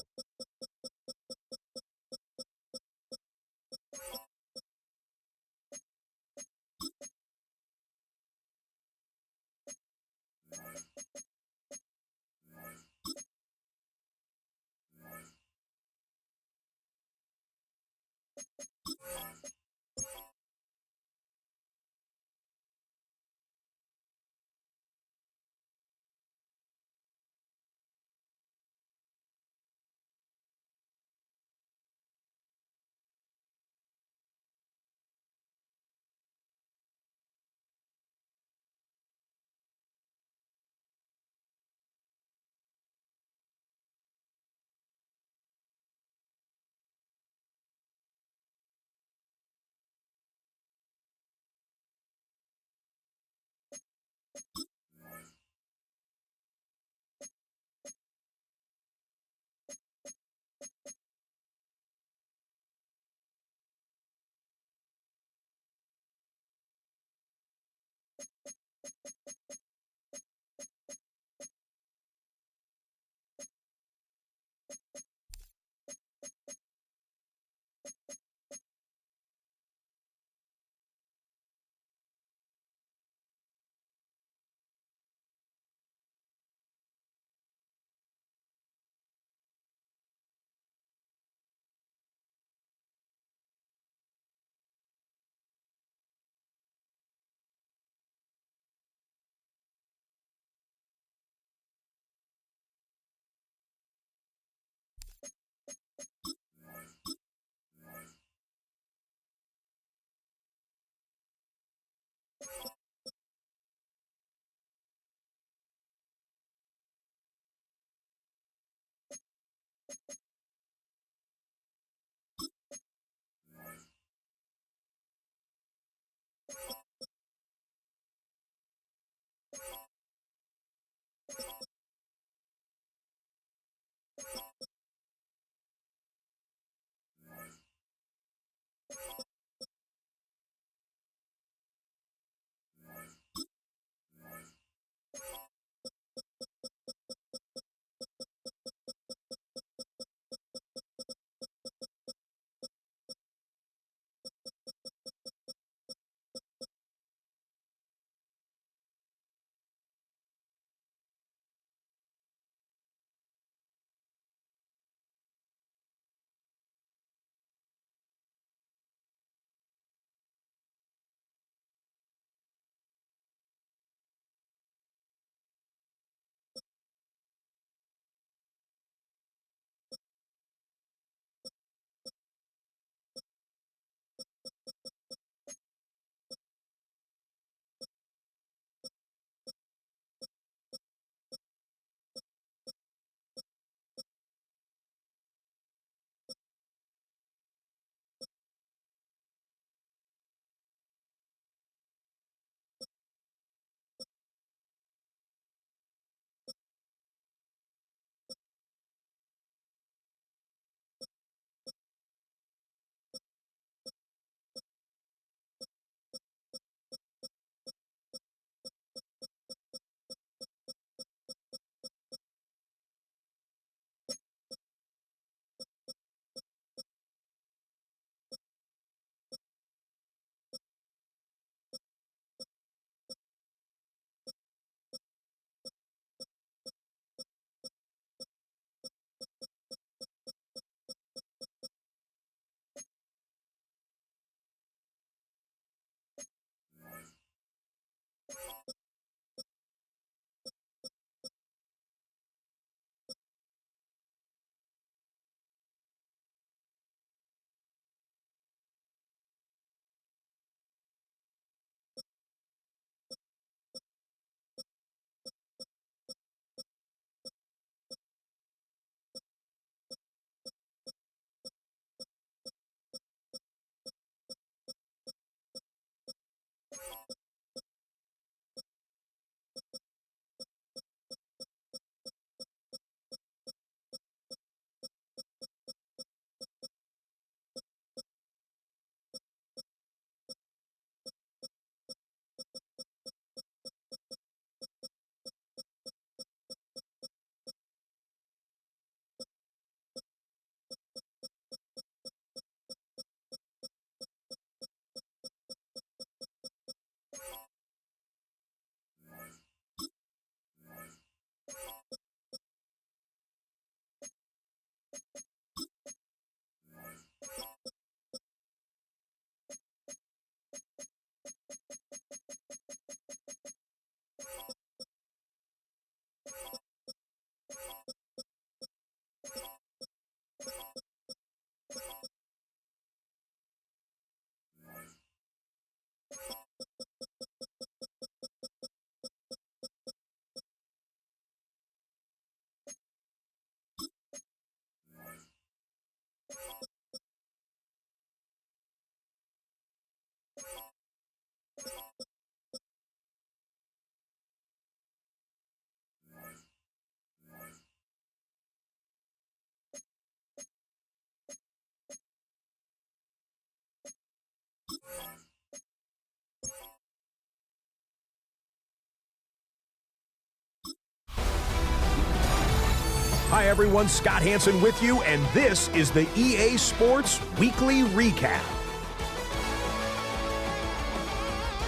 Hi, everyone. Scott Hansen with you, and this is the EA Sports Weekly Recap.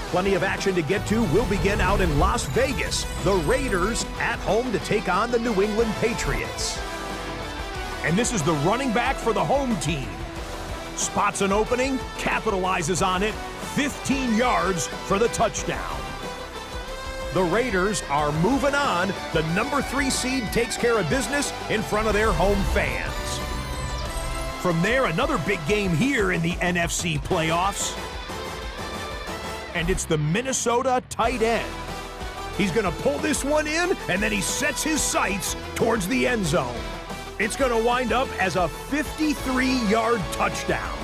Plenty of action to get to. We'll begin out in Las Vegas. The Raiders at home to take on the New England Patriots. And this is the running back for the home team. Spots an opening, capitalizes on it, 15 yards for the touchdown. The Raiders are moving on. The number 3 seed takes care of business in front of their home fans. From there, another big game here in the NFC playoffs. And it's the Minnesota tight end. He's going to pull this one in, and then he sets his sights towards the end zone. It's going to wind up as a 53-yard touchdown.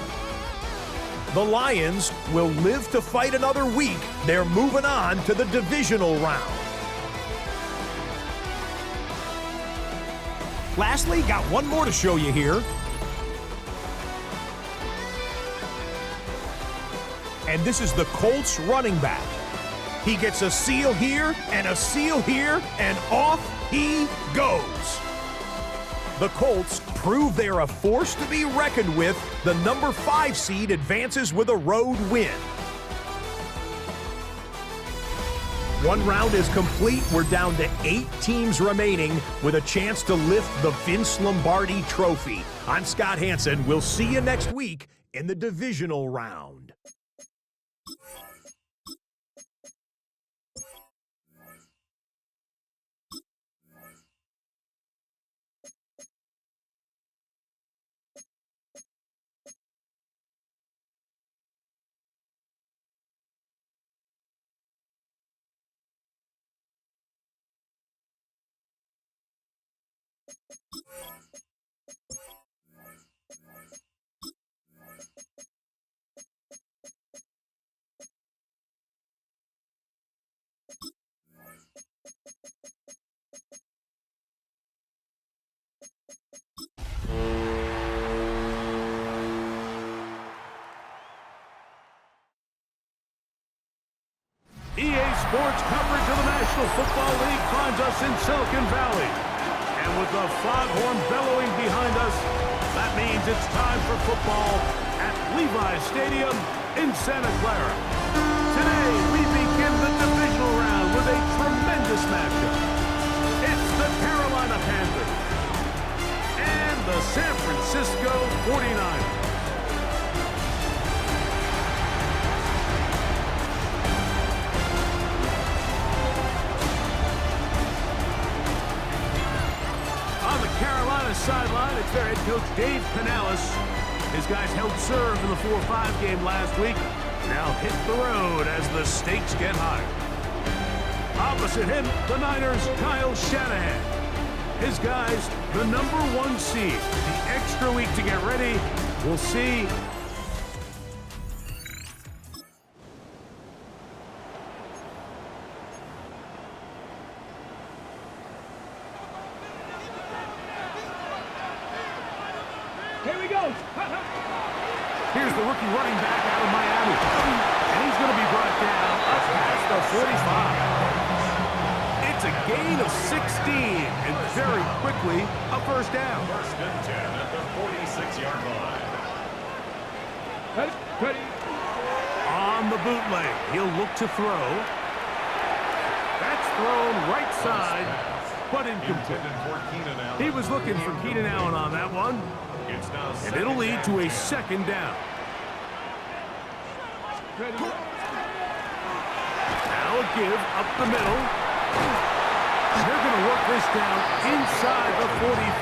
The Lions will live to fight another week. They're moving on to the divisional round. Lastly, got one more to show you here. And this is the Colts running back. He gets a seal here and a seal here, and off he goes. The Colts prove they're a force to be reckoned with. The number 5 seed advances with a road win. One round is complete. We're down to 8 teams remaining with a chance to lift the Vince Lombardi Trophy. I'm Scott Hansen. We'll see you next week in the divisional round. EA Sports coverage of the National Football League finds us in Silicon Valley. And with the foghorn bellowing behind us, that means it's time for football at Levi's Stadium in Santa Clara. Today, we begin the divisional round with a tremendous matchup. It's the Carolina Panthers and the San Francisco 49ers. Sideline, it's their head coach Dave Canales. His guys held serve in the 4-5 game last week. Now hit the road as the stakes get higher. Opposite him, the Niners' Kyle Shanahan. His guys, the number 1 seed. The extra week to get ready. We'll see. Here's the rookie running back out of Miami. And he's going to be brought down up past the 45. It's a gain of 16. And very quickly, a first down. First and 10 at the 46-yard line. Ready. On the bootleg, he'll look to throw. That's thrown right side, but incomplete. He was looking for Keenan Allen on that one. And it'll lead to a second down. Now a give up the middle. They're going to work this down inside the 45.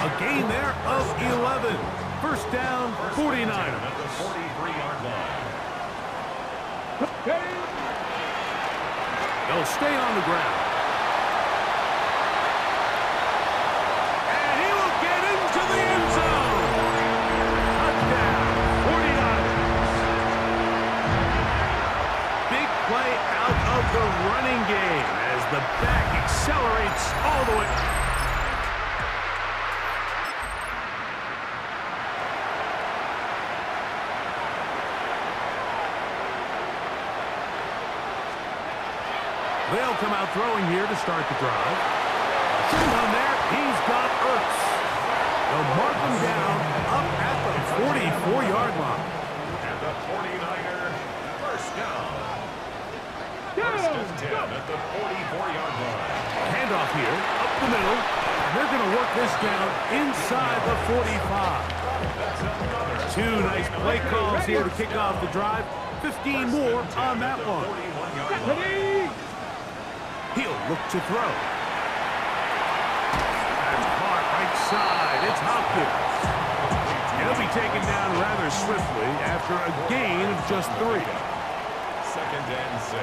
A gain there of 11. First down, 49ers. At the 43-yard line. They'll stay on the ground. The running game as the back accelerates all the way. They'll come out throwing here to start the drive. Sitting on there, he's got Ertz. They'll mark him down up at the 44-yard line. And the 49er, first down. First and 10 at the 44-yard line. Handoff here, up the middle. And they're going to work this down inside the 45. Two nice play calls here to kick off the drive. 15 more on that one. He'll look to throw. That's caught right side. It's Hopkins. He'll be taken down rather swiftly after a gain of just 3. Second and 6.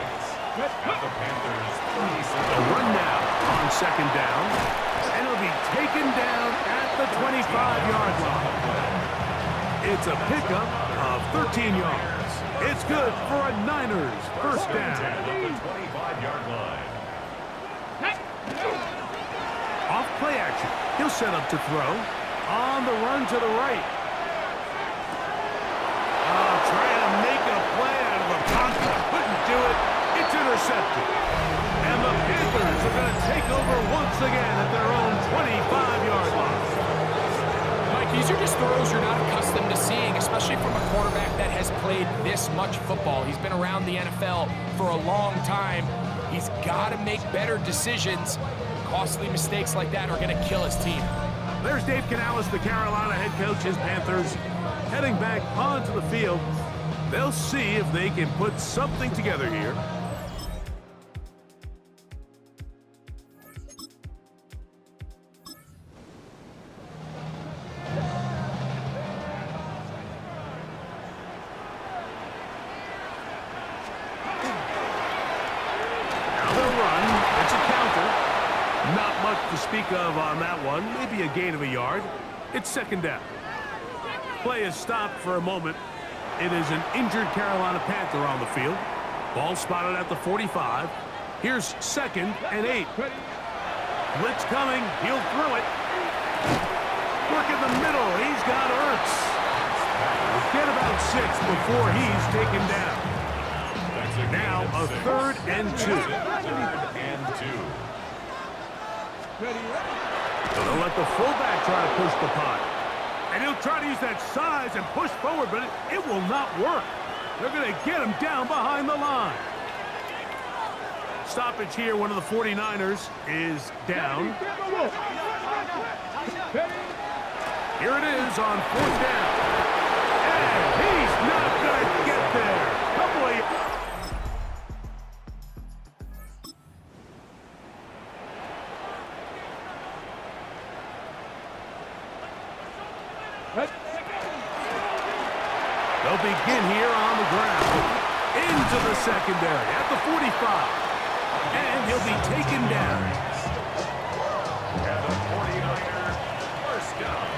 At the Panthers, 36. A run now on second down. And it'll be taken down at the 25-yard line. It's a pickup of 13 yards. It's good for a Niners first down. At the 25-yard line. Off play action. He'll set up to throw. On the run to the right. Trying to make a play out of the pocket. Couldn't do it. It's intercepted. And the Panthers are going to take over once again at their own 25-yard line. Mike, these are just throws you're not accustomed to seeing, especially from a quarterback that has played this much football. He's been around the NFL for a long time. He's got to make better decisions. Costly mistakes like that are going to kill his team. There's Dave Canales, the Carolina head coach. His Panthers heading back onto the field. They'll see if they can put something together here. To speak of on that one, maybe a gain of a yard. It's second down. Play is stopped for a moment. It is an injured Carolina Panther on the field. Ball spotted at the 45. Here's second and 8. Blitz coming. He'll throw it. Work in the middle. He's got Ertz. Get about 6 before he's taken down. Now a third and 2. So they'll let the fullback try to push the punt. And he'll try to use that size and push forward, but it will not work. They're going to get him down behind the line. Stoppage here, one of the 49ers is down. Here it is on fourth down. And he's not going to get there. Couple of... They'll begin here on the ground. Into the secondary at the 45. And he'll be taken down. And the 49ers, first down.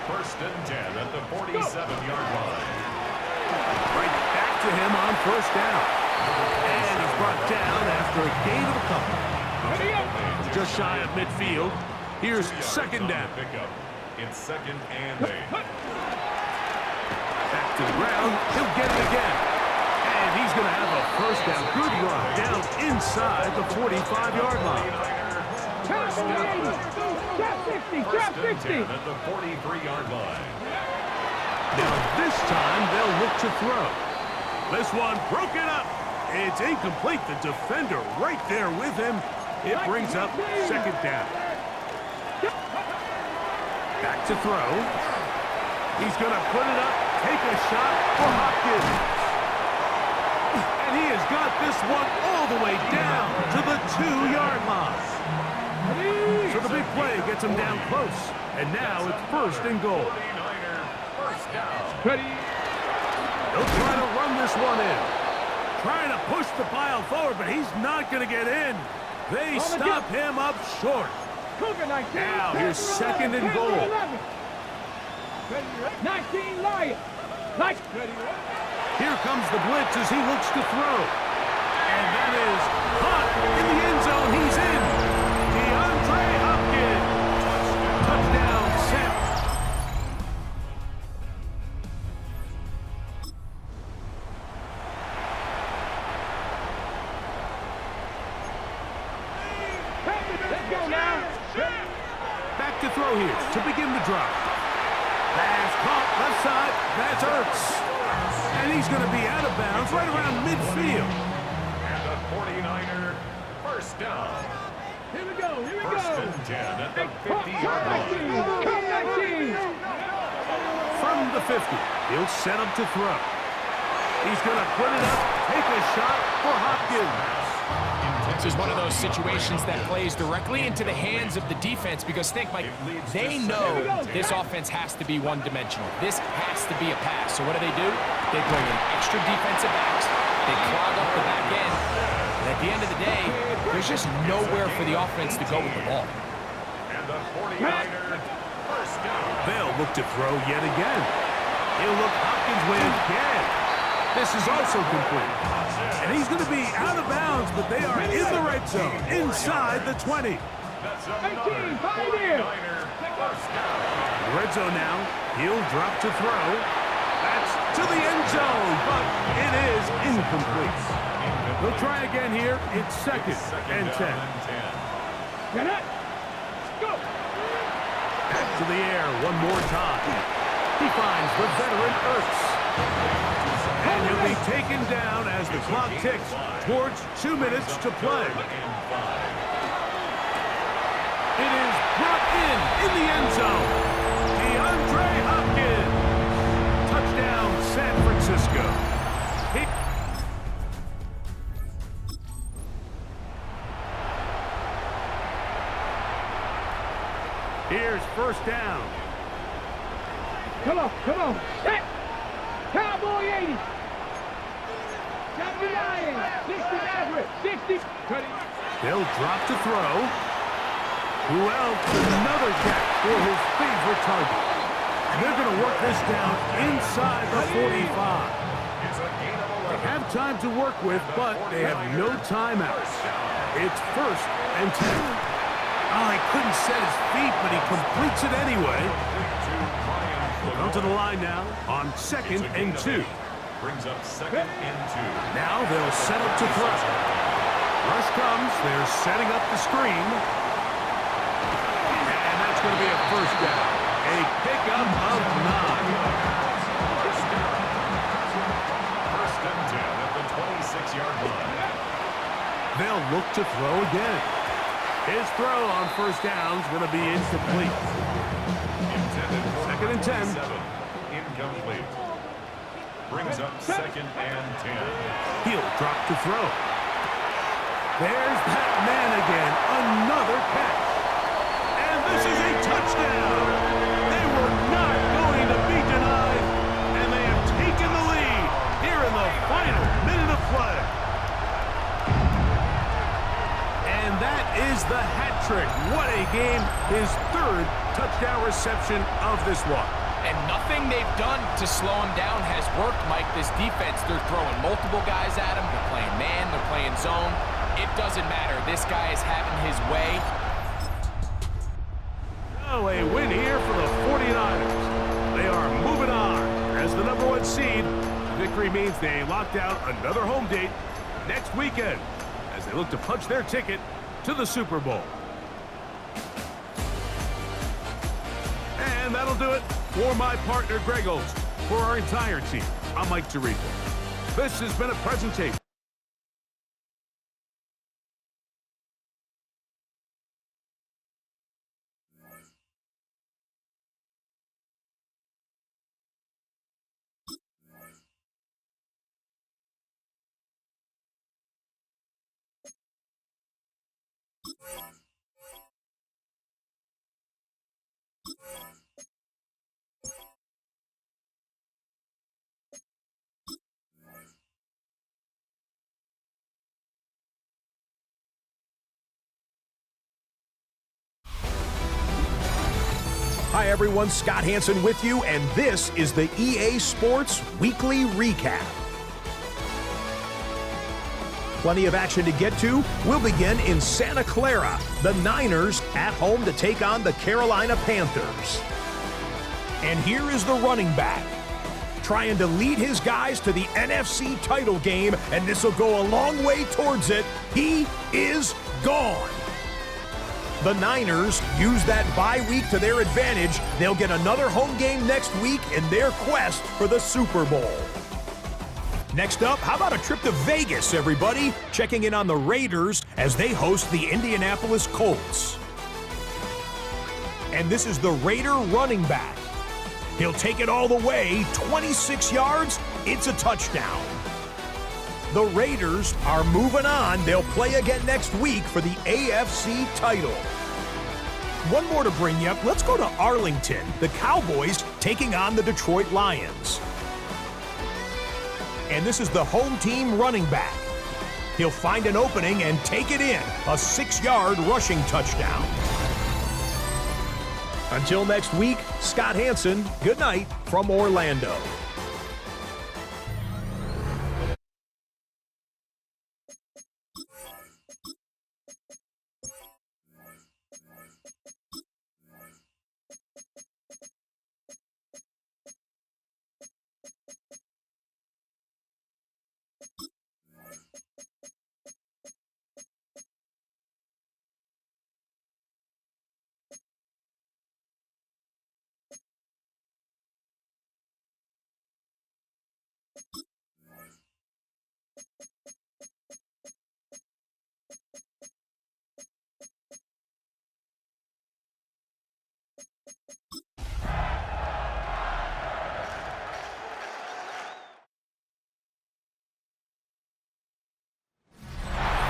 First and 10 at the 47-yard line. Right back to him on first down. And he's brought down after a gain of a couple. Just shy of midfield. Here's second down. Pickup. It's second and 8. Back to the ground. He'll get it again. And he's going to have a first down. Good run down inside the 45-yard line. First down. First and 10 at the 43-yard line. Now this time they'll look to throw. This one broken up. It's incomplete. The defender right there with him. It brings up second down. Back to throw. He's going to put it up, take a shot for Hopkins. And he has got this one all the way down to the 2-yard line. So the big play gets him down close. And now it's first and goal. 49er, first down. They'll try to run this one in. Trying to push the pile forward, but he's not going to get in. They stop him up short. Now here's second and goal. 19 Lions. Here comes the blitz as he looks to throw. And that is caught in the end zone. He's in. DeAndre Hopkins. Touchdown, set. Let's go, to throw here to begin the drive. Pass caught left side. That's Ertz. And he's going to be out of bounds right around midfield. And the 49er first down. Here we go. First and 10 at the 50-yard line. From the 50, he'll set up to throw. He's going to put it up, take a shot for Hopkins. This is one of those situations that plays directly into the hands of the defense because think, Mike, they know this offense has to be one-dimensional. This has to be a pass. So what do? They bring in extra defensive backs. They clog up the back end. And at the end of the day, there's just nowhere for the offense to go with the ball. And the 49er first down. They'll look to throw yet again. He'll look Hopkins way again. This is also complete. And he's going to be out of bounds, but they are in the red zone, inside the 20. That's another 49er first down. Red zone now. He'll drop to throw. That's to the end zone, but it is incomplete. We'll try again here. It's second and 10. Get it. Go. Back to the air one more time. He finds the veteran Ertz. And he'll be taken down as the clock ticks towards 2 minutes to play. It is brought in the end zone. DeAndre Hopkins. Touchdown, San Francisco. Here's first down. Come on. Hey. Cowboy 80. 79. 60 Nazareth. 60. Cut it. They'll drop to throw. Who else? Another catch for his favorite target. They're going to work this down inside the 45. They have time to work with, but they have no timeouts. It's first and 10. Oh, he couldn't set his feet, but he completes it anyway. Down to the line now on second and 2. Brings up second and 2. Now they'll set up to throw. Rush comes. They're setting up the screen. And that's going to be a first down. A pickup of 9. First and 10 at the 26-yard line. They'll look to throw again. His throw on first down is going to be incomplete. Intended for Second and 10. 7. Incomplete. Brings up second and 10. He'll drop to throw. There's that man again. Another catch. And this is a touchdown. They were not going to be denied. And they have taken the lead here in the final minute of play. And that is the hat trick. What a game. His third touchdown reception of this one. And nothing they've done to slow him down has worked, Mike. This defense, they're throwing multiple guys at him. They're playing man, they're playing zone. It doesn't matter. This guy is having his way. Oh, a win here for the 49ers. They are moving on as the #1 seed. Victory means they locked out another home date next weekend as they look to punch their ticket to the Super Bowl. And that'll do it for my partner, Greg Olson. For our entire team, I'm Mike Tirico. This has been a presentation. Hi everyone, Scott Hansen with you, and this is the EA Sports Weekly Recap. Plenty of action to get to. We'll begin in Santa Clara. The Niners at home to take on the Carolina Panthers. And here is the running back, trying to lead his guys to the NFC title game, and this will go a long way towards it. He is gone. The Niners use that bye week to their advantage. They'll get another home game next week in their quest for the Super Bowl. Next up, how about a trip to Vegas, everybody? Checking in on the Raiders as they host the Indianapolis Colts. And this is the Raider running back. He'll take it all the way, 26 yards, it's a touchdown. The Raiders are moving on. They'll play again next week for the AFC title. One more to bring you up. Let's go to Arlington. The Cowboys taking on the Detroit Lions. And this is the home team running back. He'll find an opening and take it in. A 6-yard rushing touchdown. Until next week, Scott Hansen, good night from Orlando.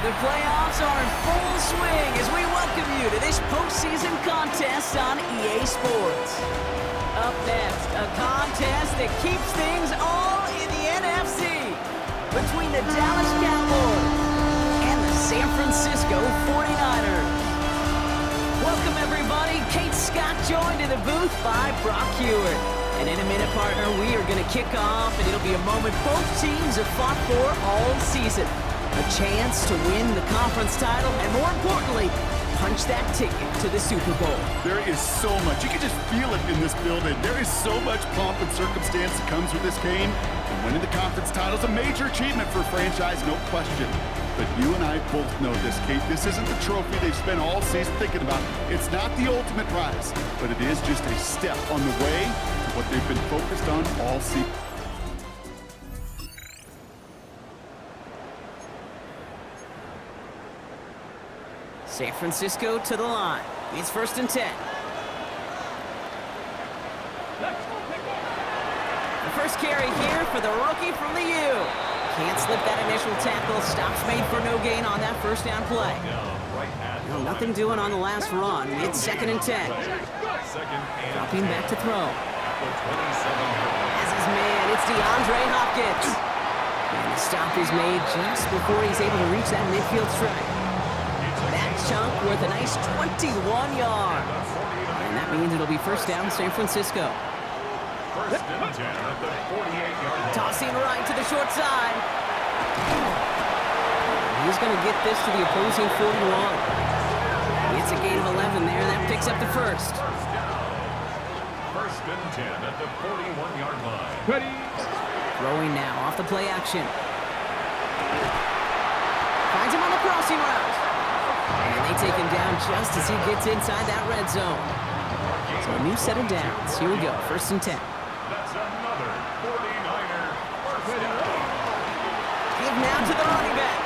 The playoffs are in full swing as we welcome you to this postseason contest on EA Sports. Up next, a contest that keeps things all in the NFC between the Dallas Cowboys and the San Francisco 49ers. Welcome, everybody. Kate Scott joined in the booth by Brock Hewitt. And in a minute, partner, we are going to kick off, and it'll be a moment both teams have fought for all season. A chance to win the conference title, and more importantly, punch that ticket to the Super Bowl. There is so much. You can just feel it in this building. There is so much pomp and circumstance that comes with this game. And winning the conference title is a major achievement for a franchise, no question. But you and I both know this, Kate. This isn't the trophy they've spent all season thinking about. It's not the ultimate prize, but it is just a step on the way to what they've been focused on all season. San Francisco to the line. It's 1st and 10. The first carry here for the rookie from the U. Can't slip that initial tackle. Stops made for no gain on that first down play. No, nothing doing on the last run. It's 2nd and 10. Dropping back to throw. As his man, it's DeAndre Hopkins. And the stop is made just before he's able to reach that midfield strike. That chunk worth a nice 21 yards. And that means it'll be first down San Francisco. First and 10 at the 48-yard line. Tossing right to the short side. He's going to get this to the opposing 41. It's a gain of 11 there. That picks up the first. First and 10 at the 41-yard line. Ready. Throwing now off the play action. Finds him on the crossing route. And they take him down just as he gets inside that red zone. So a new set of downs. Here we go, 1st and 10. That's another 49er first down. Give now to the running back.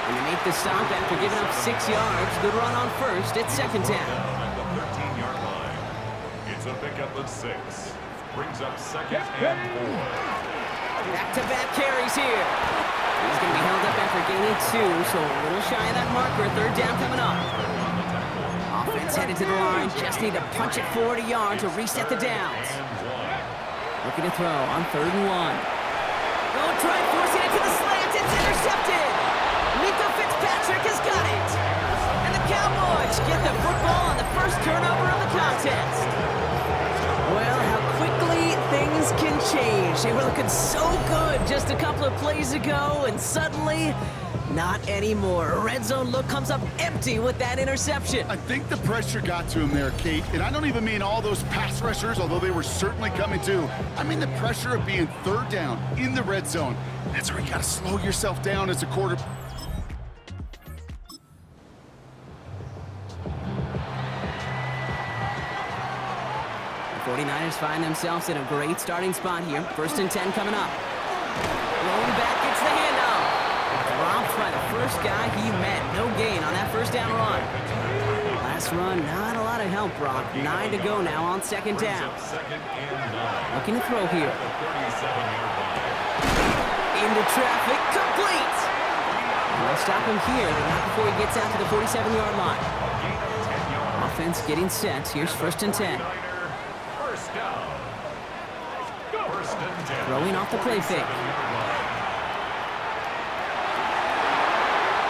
And they make the stop after giving up 6 yards. Good run on first. It's 2nd down. At the 13-yard line. It's a pickup of 6. Brings up 2nd and 4. Back-to-back carries here. He's going to be held up after gaining 2, so a little shy of that marker. 3rd down coming up. Offense headed to the line. Just need to punch it 40 yards to reset the downs. Looking to throw on 3rd and 1. Oh, try forcing it to the slant. It's intercepted. Mika Fitzpatrick has got it. And the Cowboys get the football on the first turnover of the contest. Well, how quickly things can change. They were looking so good just a couple of plays ago, and suddenly, not anymore. A red zone look comes up empty with that interception. I think the pressure got to him there, Kate. And I don't even mean all those pass rushers, although they were certainly coming too. I mean the pressure of being 3rd down in the red zone. That's where you got to slow yourself down as a quarterback. 49ers find themselves in a great starting spot here. 1st and 10 coming up. Rolling back, gets the handoff. Dropped by the first guy he met. No gain on that first down run. Last run, not a lot of help, Brock. 9 to go now on 2nd down. Looking to throw here. Into traffic, complete. And they'll stop him here, but not before he gets out to the 47-yard line. Offense getting set. Here's 1st and 10. Throwing off the play fake.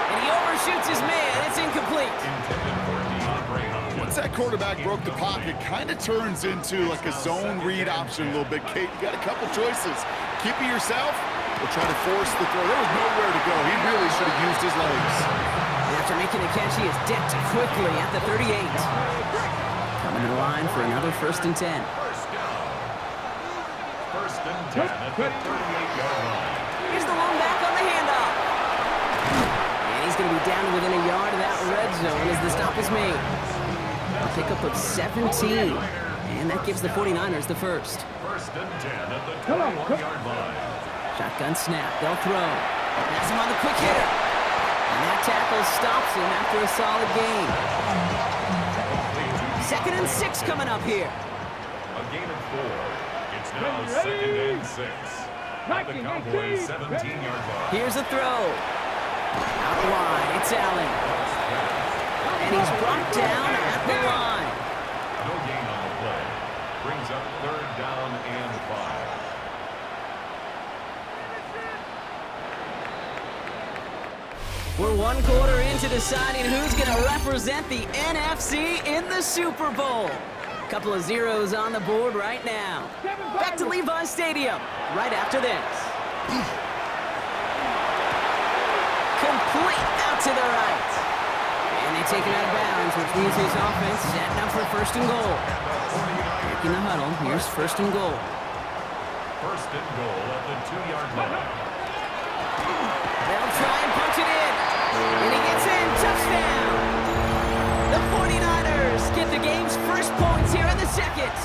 And he overshoots his man. It's incomplete. Once that quarterback broke the pocket, kind of turns into like a zone read option a little bit. Kate, you got a couple choices. Keep it yourself or try to force the throw. There was nowhere to go. He really should have used his legs. And after making the catch, he is decked quickly at the 38. Coming to the line for another 1st and 10. 1st and 10 at the 38-yard line. Here's the long back on the handoff. And he's going to be down to within a yard of that red zone as the stop is made. A pickup of 17. And that gives the 49ers the first. 1st and 10 at the 21-yard line. Shotgun snap. They'll throw. Has him on the quick hitter. And that tackle stops him after a solid gain. 2nd and 6 coming up here. A gain of 4. It's now 2nd and 6. At the Cowboys' 17-yard line. Here's a throw. Out the line. It's Allen. And he's brought down at the line. No gain on the play. Brings up 3rd down and 5. We're 1 quarter into deciding who's going to represent the NFC in the Super Bowl. Couple of zeros on the board right now. Back to Levi Stadium right after this. Complete out to the right. And they take him out of bounds, which means his offense setting up for 1st and goal. Taking the huddle, here's 1st and goal. 1st and goal at the 2-yard line. They'll try and punch it in. And he gets in. Touchdown. The 49ers get the game's first points here in the 2nd.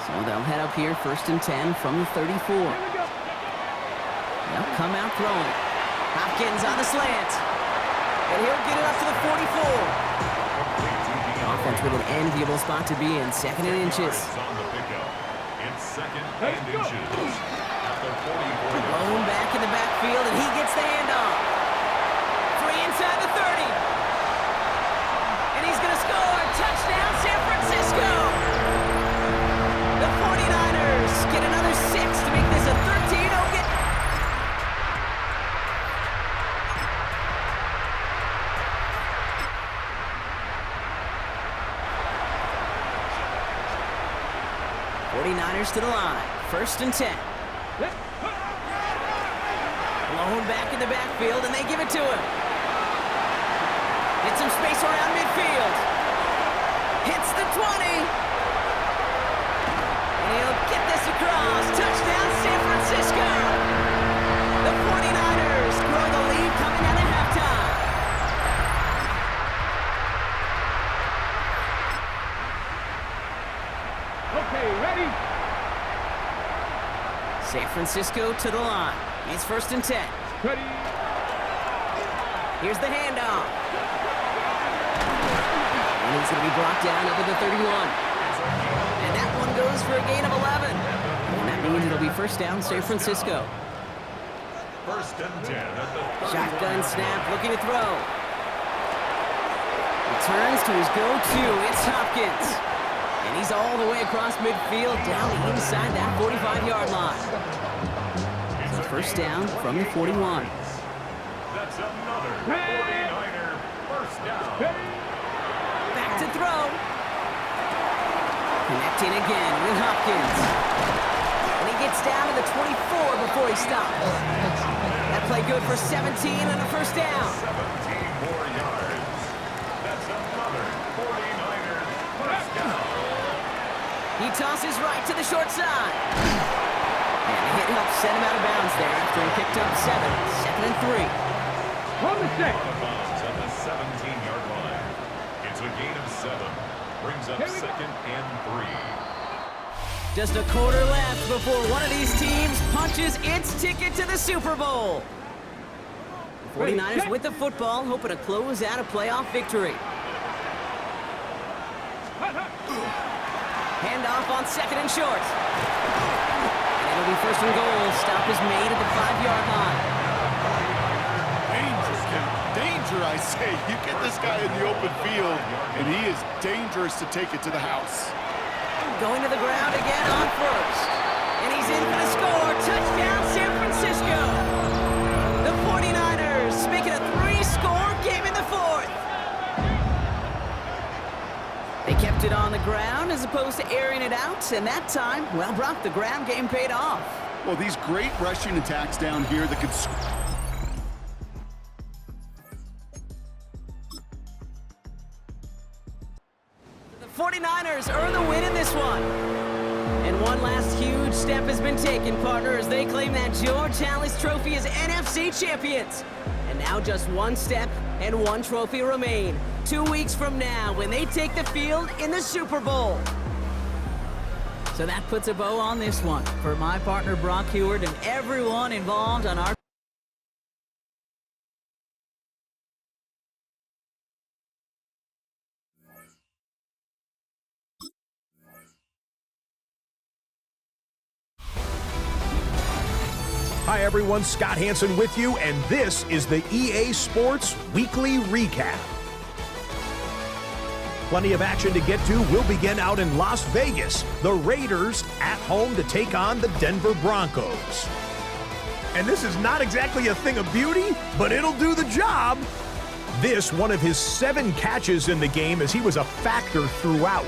So they'll head up here, 1st and 10 from the 34. They'll come out throwing. Hopkins on the slant. And he'll get it up to the 44. Offense with an enviable spot to be in, 2nd and inches. On the pickup. It's 2nd and inches. At the 44-yard Blown back in the backfield, and he gets the handoff. Free inside the 30. And he's going to score. Touchdown, San Francisco. The 49ers get another 6 to make this a 13-0 game. '49ers to the line. 1st and 10. Blown back in the backfield, and they give it to him. Hits some space around midfield. Hits the 20. And he'll get this across. Touchdown, San Francisco. The 49ers grow the lead coming out of halftime. Okay, ready? San Francisco to the line. It's 1st and 10. Ready? Here's the handoff. And he's going to be brought down up at the 31. And that one goes for a gain of 11. And that means it'll be 1st down, San Francisco. 1st and 10 at the 31. Shotgun snap, looking to throw. Returns to his go-to. It's Hopkins. And he's all the way across midfield, down inside that 45-yard line. So 1st down from the 41. That's another 49er 1st down. Back to throw. Connecting again with Hopkins. And he gets down to the 24 before he stops. That play good for 17 and a first down. 17 more yards. That's another 49ers first down. He tosses right to the short side. And the hit helps send him out of bounds there after he picked up 7. 2nd and 3. On the set. Out of bounds at the 17-yard line. It's a gain of 7. Brings up 2nd and 3. Just a quarter left before one of these teams punches its ticket to the Super Bowl. The 49ers with the football, hoping to close out a playoff victory. Handoff on 2nd and short. And it'll be 1st and goal. Stop is made at the 5-yard line. Danger, I say. You get this guy in the open field, and he is dangerous to take it to the house. Going to the ground again on 1st. And he's in for the score. Touchdown, San Francisco. The 49ers make it a 3-score game in the 4th. They kept it on the ground as opposed to airing it out. And that time, well, Brock, the ground game paid off. Well, these great rushing attacks down here that could... The 49ers earn the win in this one. And one last huge step has been taken, partner, as they claim that George Halas Trophy as NFC champions. And now just one step and one trophy remain. 2 weeks from now when they take the field in the Super Bowl. So that puts a bow on this one. For my partner Brock Heward and everyone involved on our Hi everyone, Scott Hansen with you, and this is the EA Sports Weekly Recap. Plenty of action to get to. We'll begin out in Las Vegas. The Raiders at home to take on the Denver Broncos. And this is not exactly a thing of beauty, but it'll do the job. This, one of his 7 catches in the game, as he was a factor throughout.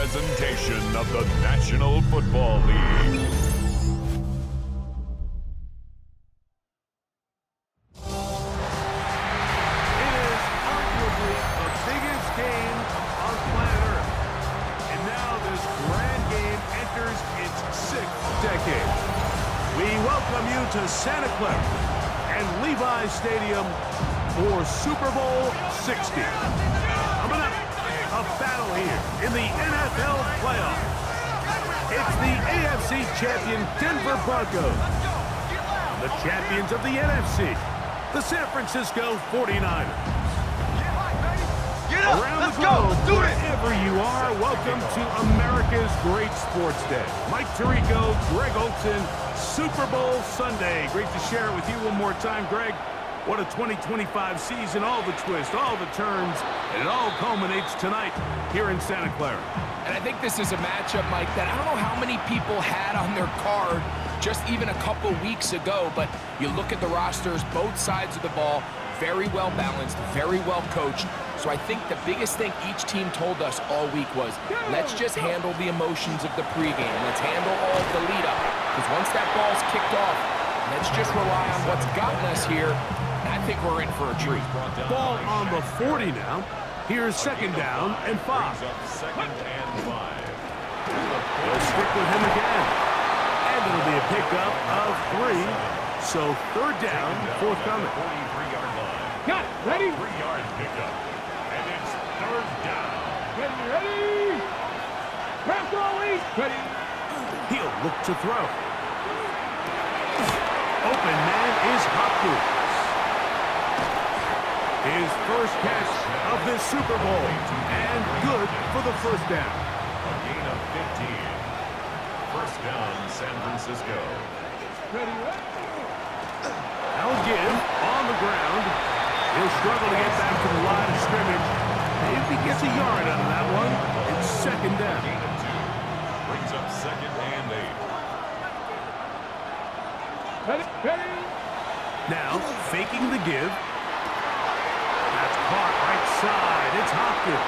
presentation of the National Football League. It is arguably the biggest game on planet Earth. And now this grand game enters its 6th decade. We welcome you to Santa Clara and Levi's Stadium for Super Bowl 60. Coming up, a battle here in the NFL playoffs. It's the AFC champion Denver Broncos. The champions of the NFC, the San Francisco 49ers. Around the globe, wherever you are, welcome to America's Great Sports Day. Mike Tirico, Greg Olson, Super Bowl Sunday. Great to share it with you one more time, Greg. What a 2025 season, all the twists, all the turns, and it all culminates tonight here in Santa Clara. And I think this is a matchup, Mike, that I don't know how many people had on their card just even a couple weeks ago, but you look at the rosters, both sides of the ball, very well balanced, very well coached. So I think the biggest thing each team told us all week was, let's just handle the emotions of the pregame. Let's handle all of the lead up. Because once that ball's kicked off, let's just rely on what's gotten us here. And I think we're in for a treat. Ball on the 40 now. Here's second down and 5. Second and 5. They'll stick with him again. And it'll be a pickup of 3. So third down, forthcoming. 43-yard line. Got it. Ready? 3-yard pickup. And it's third down. Ready? Press rolling. Ready? He'll look to throw. Open man is Hopkins. His first catch of this Super Bowl. And good for the first down. A gain of 15. First down, San Francisco. Ready? I'll give on the ground. He'll struggle to get back to the line of scrimmage. If he gets a yard out of that one, it's second down. Gain of 2. Brings up second and 8. Ready? Now, faking the give. That's caught right side. It's Hopkins.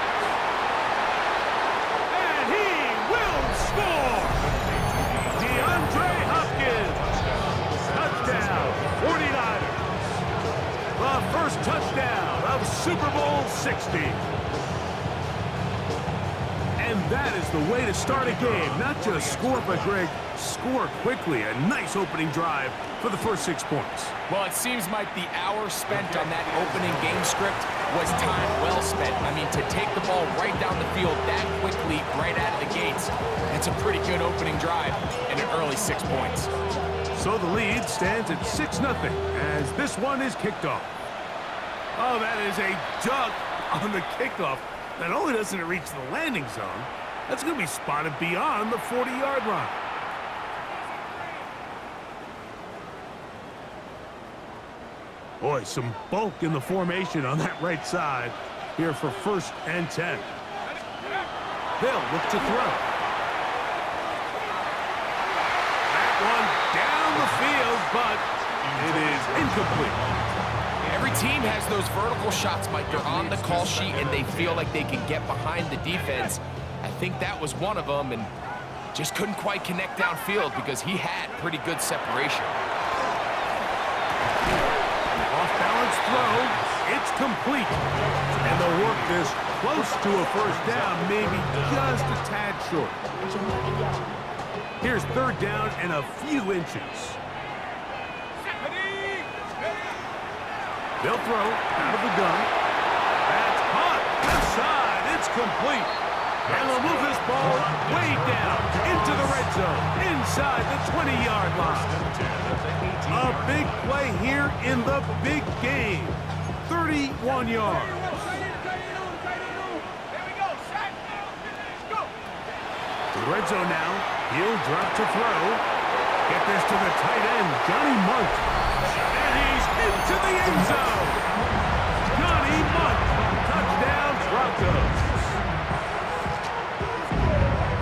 And he will score! DeAndre Hopkins. Touchdown, 49ers. The first touchdown of Super Bowl 60. And that is the way to start a game. Not just score, but, Greg, score quickly. A nice opening drive for the first 6 points. Well, it seems like the hour spent on that opening game script was time well spent. I mean, to take the ball right down the field that quickly, right out of the gates, it's a pretty good opening drive and an early 6 points. So the lead stands at 6-0 as this one is kicked off. Oh, that is a dunk on the kickoff. Not only doesn't it reach the landing zone, that's going to be spotted beyond the 40-yard line. Boy, some bulk in the formation on that right side here for first and 10. They'll look to throw. That one down the field, but it is incomplete. Every team has those vertical shots, Mike. They're on the call sheet, and they feel like they can get behind the defense. I think that was one of them, and just couldn't quite connect downfield because he had pretty good separation. Off-balance throw. It's complete. And they'll work this close to a first down, maybe just a tad short. Here's third down and a few inches. They'll throw out of the gun. That's caught. Left side. It's complete. And they'll move this ball way down into the red zone, inside the 20-yard line. A big play here in the big game. 31 yards. The red zone now. He'll drop to throw. Get this to the tight end, Johnny Munt. And he's into the end zone. Johnny Munt. Touchdown, Broncos.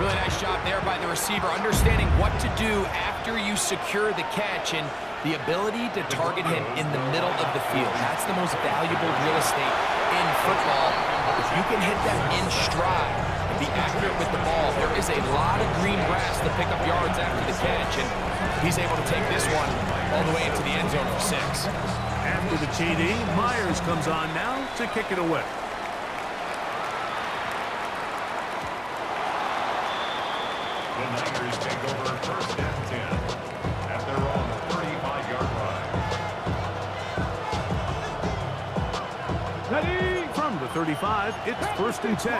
Really nice job there by the receiver, understanding what to do after you secure the catch and the ability to target him in the middle of the field. That's the most valuable real estate in football. If you can hit that in stride, to be accurate with the ball. There is a lot of green grass to pick up yards after the catch, and he's able to take this one all the way into the end zone for 6. After the TD, Myers comes on now to kick it away. The Niners take over first and 10 at their own 35-yard line. Ready? From the 35, it's first and 10.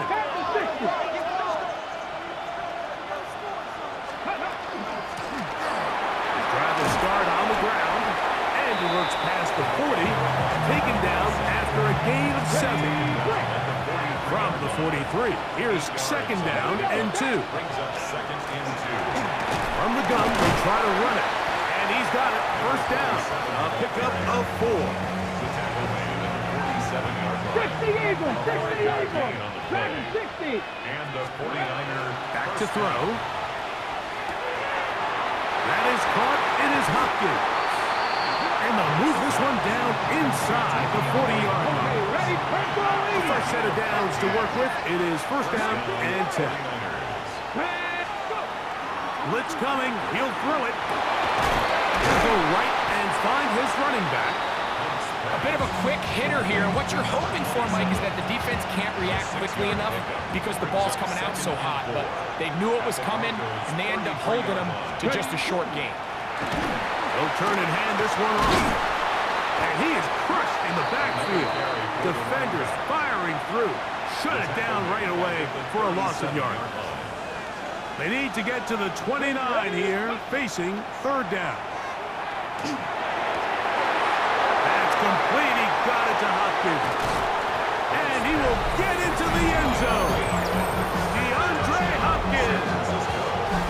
Driving start on the ground, and he works past the 40, taken down after a gain of 7. From the 43, here's second down and 2. Brings up second and 2. From the gun, they try to run it, and he's got it. First down, a pickup of 4. The tackle made at the 47-yard line. 60 Eagles, 60 Eagles, 60. And the 49er Back to throw. That is caught. It is Hopkins. And they'll move this one down inside the 40-yard line. Ready, First set of downs to work with. It is first down and 10. Blitz coming. He'll throw it. He'll go right and find his running back. A bit of a quick hitter here. What you're hoping for, Mike, is that the defense can't react quickly enough because the ball's coming out so hot. But they knew it was coming, and they end up holding them to just a short gain. They'll turn and hand this one off. And he is crushed in the backfield. Defenders firing through. Shut it down right away for a loss of yard. They need to get to the 29 here, facing third down. That's complete. He got it to Hopkins. And he will get into the end zone. DeAndre Hopkins.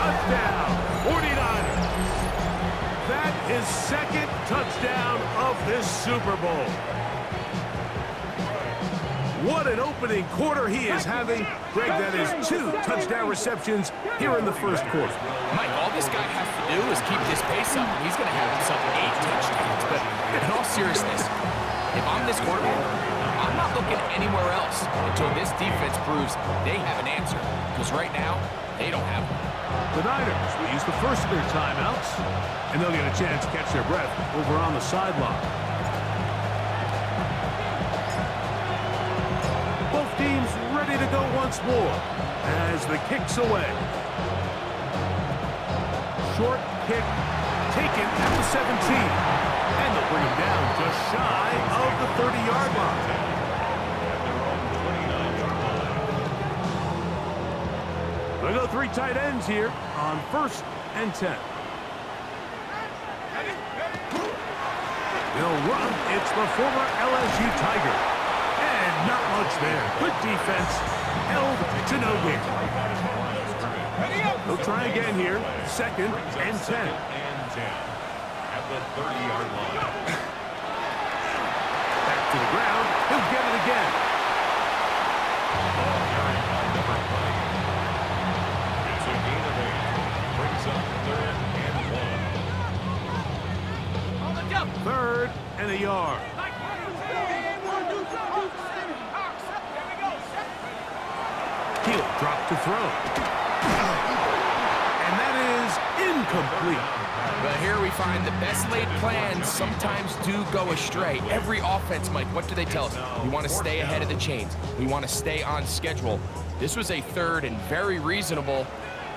Touchdown, 49ers. That is second touchdown of this Super Bowl. What an opening quarter he is having. Greg, that is 2 touchdown receptions here in the first quarter. Mike, all this guy has to do is keep this pace up, and he's going to have himself 8 touchdowns. But in all seriousness, if I'm this quarterback, I'm not looking anywhere else until this defense proves they have an answer. Because right now, they don't have one. The Niners will use the first of their timeouts, and they'll get a chance to catch their breath over on the sideline. Both teams ready to go once more as the kick's away. Short kick taken at the 17. And they'll bring him down just shy of the 30-yard line. They go 3 tight ends here on first and 10. They'll run. It's the former LSU Tiger. And not much there. Good defense. Held to no gain. They'll try again here. Second and 10. At the 30-yard line. Back to the ground. He'll get it again. It's a gain of 8. Brings up third and 1. Third and a yard. He'll drop to throw. And that is incomplete. But here we find the best laid plans sometimes do go astray. Every offense, Mike, what do they tell us? We want to stay ahead of the chains. We want to stay on schedule. This was a third and very reasonable.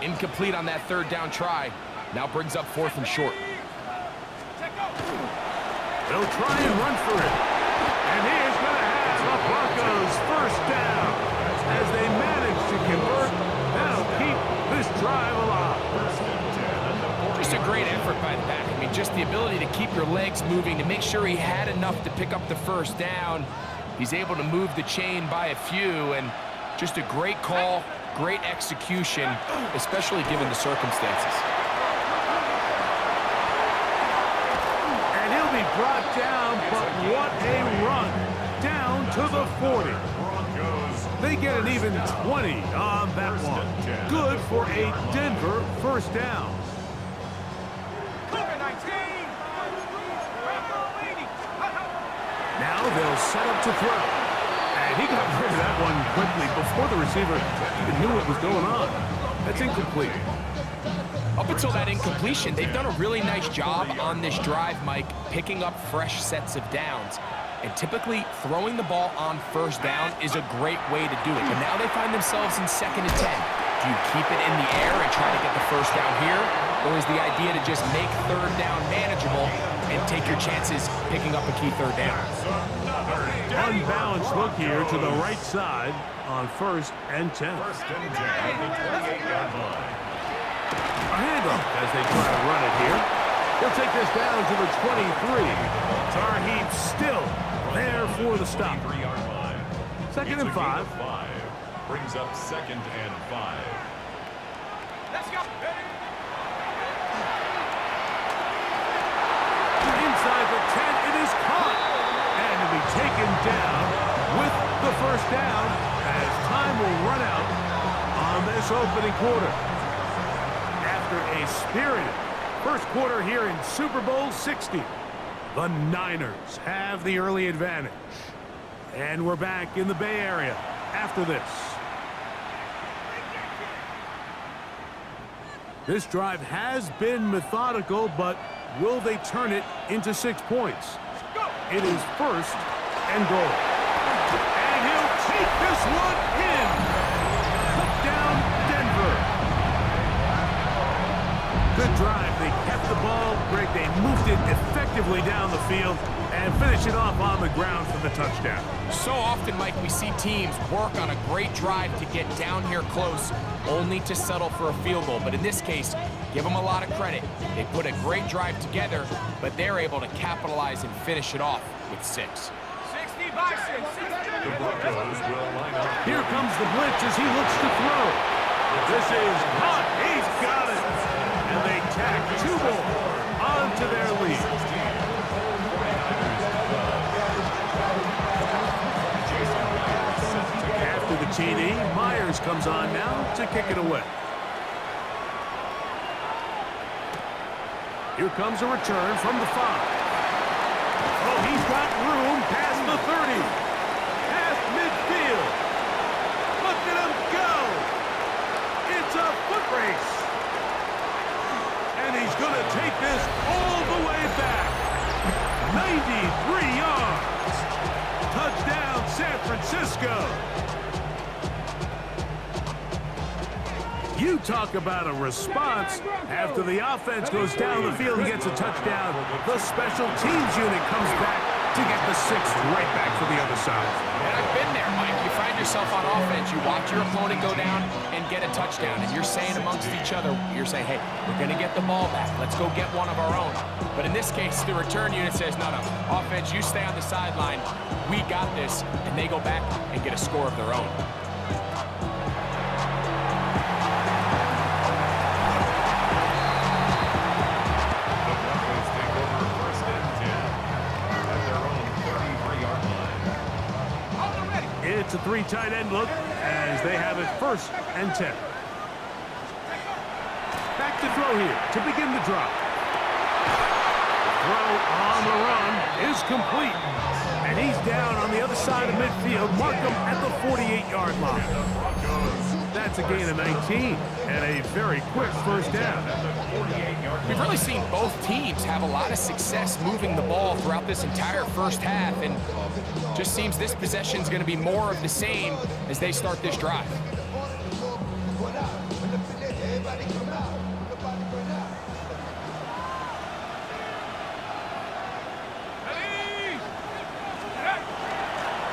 Incomplete on that third down try. Now brings up fourth and short. They'll try and run for it. And he is going to have the Broncos first down. As they manage to convert, that'll keep this drive alive. Just a great effort by the back. I mean, just the ability to keep your legs moving, to make sure he had enough to pick up the first down. He's able to move the chain by a few, and just a great call, great execution, especially given the circumstances. And he'll be brought down, but what a run. Down to the 40. They get an even 20 on that one. Good for a Denver first down. Now they'll set up to throw. And He got rid of that one quickly before the receiver even knew what was going on. That's incomplete. Up until that incompletion, they've done a really nice job on this drive, Mike, picking up fresh sets of downs. And typically, throwing the ball on first down is a great way to do it. But now they find themselves in 2nd and 10. Do you keep it in the air and try to get the first down here? Or is the idea to just make 3rd down manageable and take your chances picking up a key 3rd down? Unbalanced look here to the right side on 1st and 10. First and 10 at the 28-yard line. A handoff as they try to run it here. He'll take this down to the 23. Tar Heels still there for the stop. 3-yard line. 2nd and 5. Brings up 2nd and 5. Let's go. Inside the 10, it is caught. And to be taken down with the first down as time will run out on this opening quarter. After a spirited first quarter here in Super Bowl 60, the Niners have the early advantage. And we're back in the Bay Area after this. This drive has been methodical, but will they turn it into 6 points? It is 1st and goal. And he'll take this one in. Touchdown, Denver. Good drive. They kept the ball. Greg, they moved it effectively down the field and finish it off on the ground for the touchdown. So often, Mike, we see teams work on a great drive to get down here close, only to settle for a field goal. But in this case, give them a lot of credit. They put a great drive together, but they're able to capitalize and finish it off with 6. 60 by 6. The Broncos will line up. Here comes the blitz as he looks to throw. This is hot. He's got it. And they tack 2 more onto their lead. After the TD, Myers comes on now to kick it away. Here comes a return from the 5. Oh, he's got room past the 30. Past midfield. Look at him go. It's a foot race. And he's going to take this all the way back. 93 yards. Touchdown, San Francisco. You talk about a response. After the offense goes down the field and gets a touchdown, the special teams unit comes back to get the 6th right back for the other side. And I've been there, Mike. You find yourself on offense, you watch your opponent go down and get a touchdown, and you're saying amongst each other, you're saying, hey, we're going to get the ball back. Let's go get one of our own. But in this case, the return unit says, no, offense, you stay on the sideline. We got this, and they go back and get a score of their own. It's a 3 tight end look as they have it 1st and 10. Back to throw here to begin the drop. The throw on the run is complete. And he's down on the other side of midfield. Mark him at the 48-yard line. That's a gain of 19 and a very quick first down. We've really seen both teams have a lot of success moving the ball throughout this entire first half, and just seems this possession is going to be more of the same as they start this drive.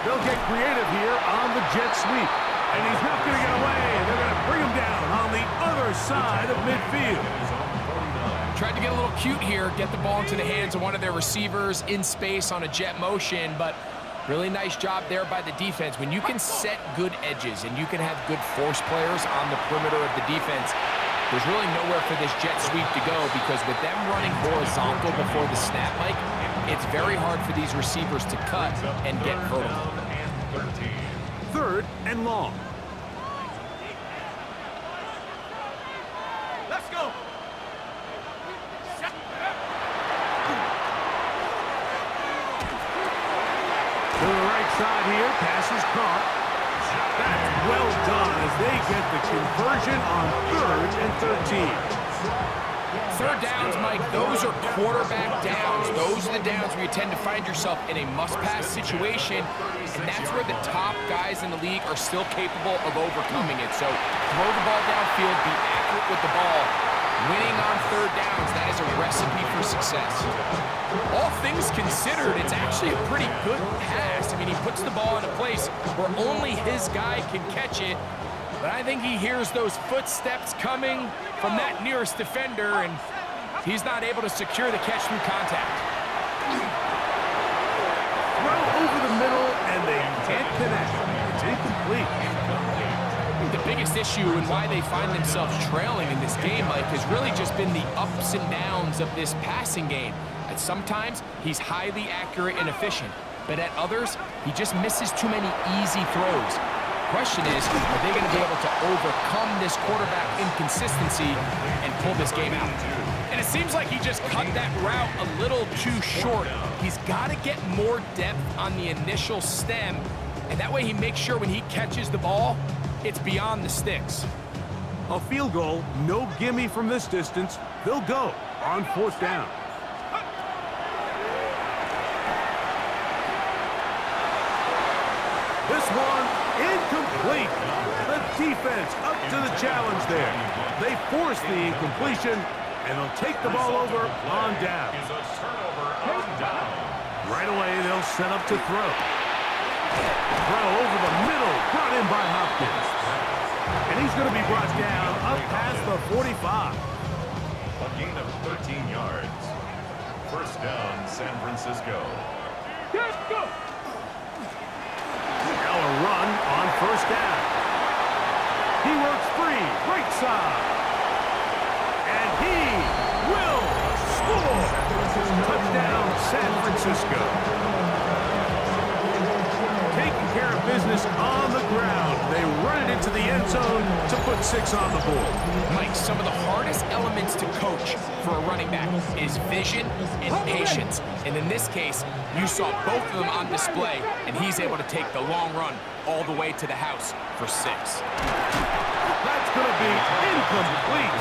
They'll get creative here on the jet sweep. And he's not going to get away. They're going to bring him down on the other side of midfield. Tried to get a little cute here, get the ball into the hands of one of their receivers in space on a jet motion, but really nice job there by the defense. When you can set good edges and you can have good force players on the perimeter of the defense, there's really nowhere for this jet sweep to go, because with them running horizontal before the snap, Mike, it's very hard for these receivers to cut and get vertical. 3rd and long. Let's go. To the right side here. Pass is caught. That's well done as they get the conversion on 3rd and 13. Third downs, Mike, those are quarterback downs. Those are the downs where you tend to find yourself in a must-pass situation, and that's where the top guys in the league are still capable of overcoming it. So throw the ball downfield, be accurate with the ball. Winning on third downs, that is a recipe for success. All things considered, it's actually a pretty good pass. I mean, he puts the ball in a place where only his guy can catch it. But I think he hears those footsteps coming from that nearest defender, and he's not able to secure the catch through contact. Throw over the middle, and they can't connect. It's incomplete. I think the biggest issue and why they find themselves trailing in this game, Mike, has really just been the ups and downs of this passing game. At sometimes, he's highly accurate and efficient, but at others, he just misses too many easy throws. Question is, are they going to be able to overcome this quarterback inconsistency and pull this game out? And it seems like he just cut that route a little too short. He's got to get more depth on the initial stem, and that way he makes sure when he catches the ball, it's beyond the sticks. A field goal, no gimme from this distance. They'll go on 4th down. This one incomplete. The defense up to the challenge there. They force the incompletion, and they'll take the ball over on down. Right away, they'll set up to throw. Throw over the middle, brought in by Hopkins. And he's going to be brought down up past the 45. A gain of 13 yards. First down, San Francisco. Let's go. Now a run on 1st down. He works free, right side. And he will score. Touchdown, San Francisco. Taking care of business on the ground. They run it into the end zone to put 6 on the board. Mike, some of the hardest elements to coach for a running back is vision and patience. And in this case, you saw both of them on display, and he's able to take the long run all the way to the house for 6. That's going to be incomplete.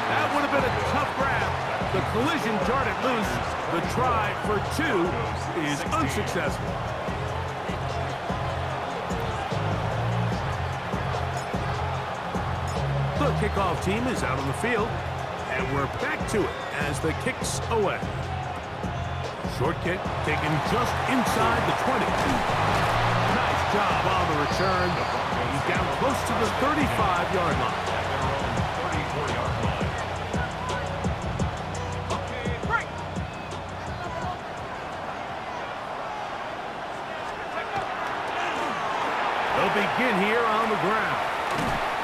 That would have been a tough grab. The collision jarred it loose. The try for 2 is unsuccessful. The kickoff team is out on the field, and we're back to it as the kick's away. Short kick taken just inside the 20. Nice job on the return. He's down close to the 35-yard line. 34-yard line. They'll begin here on the ground.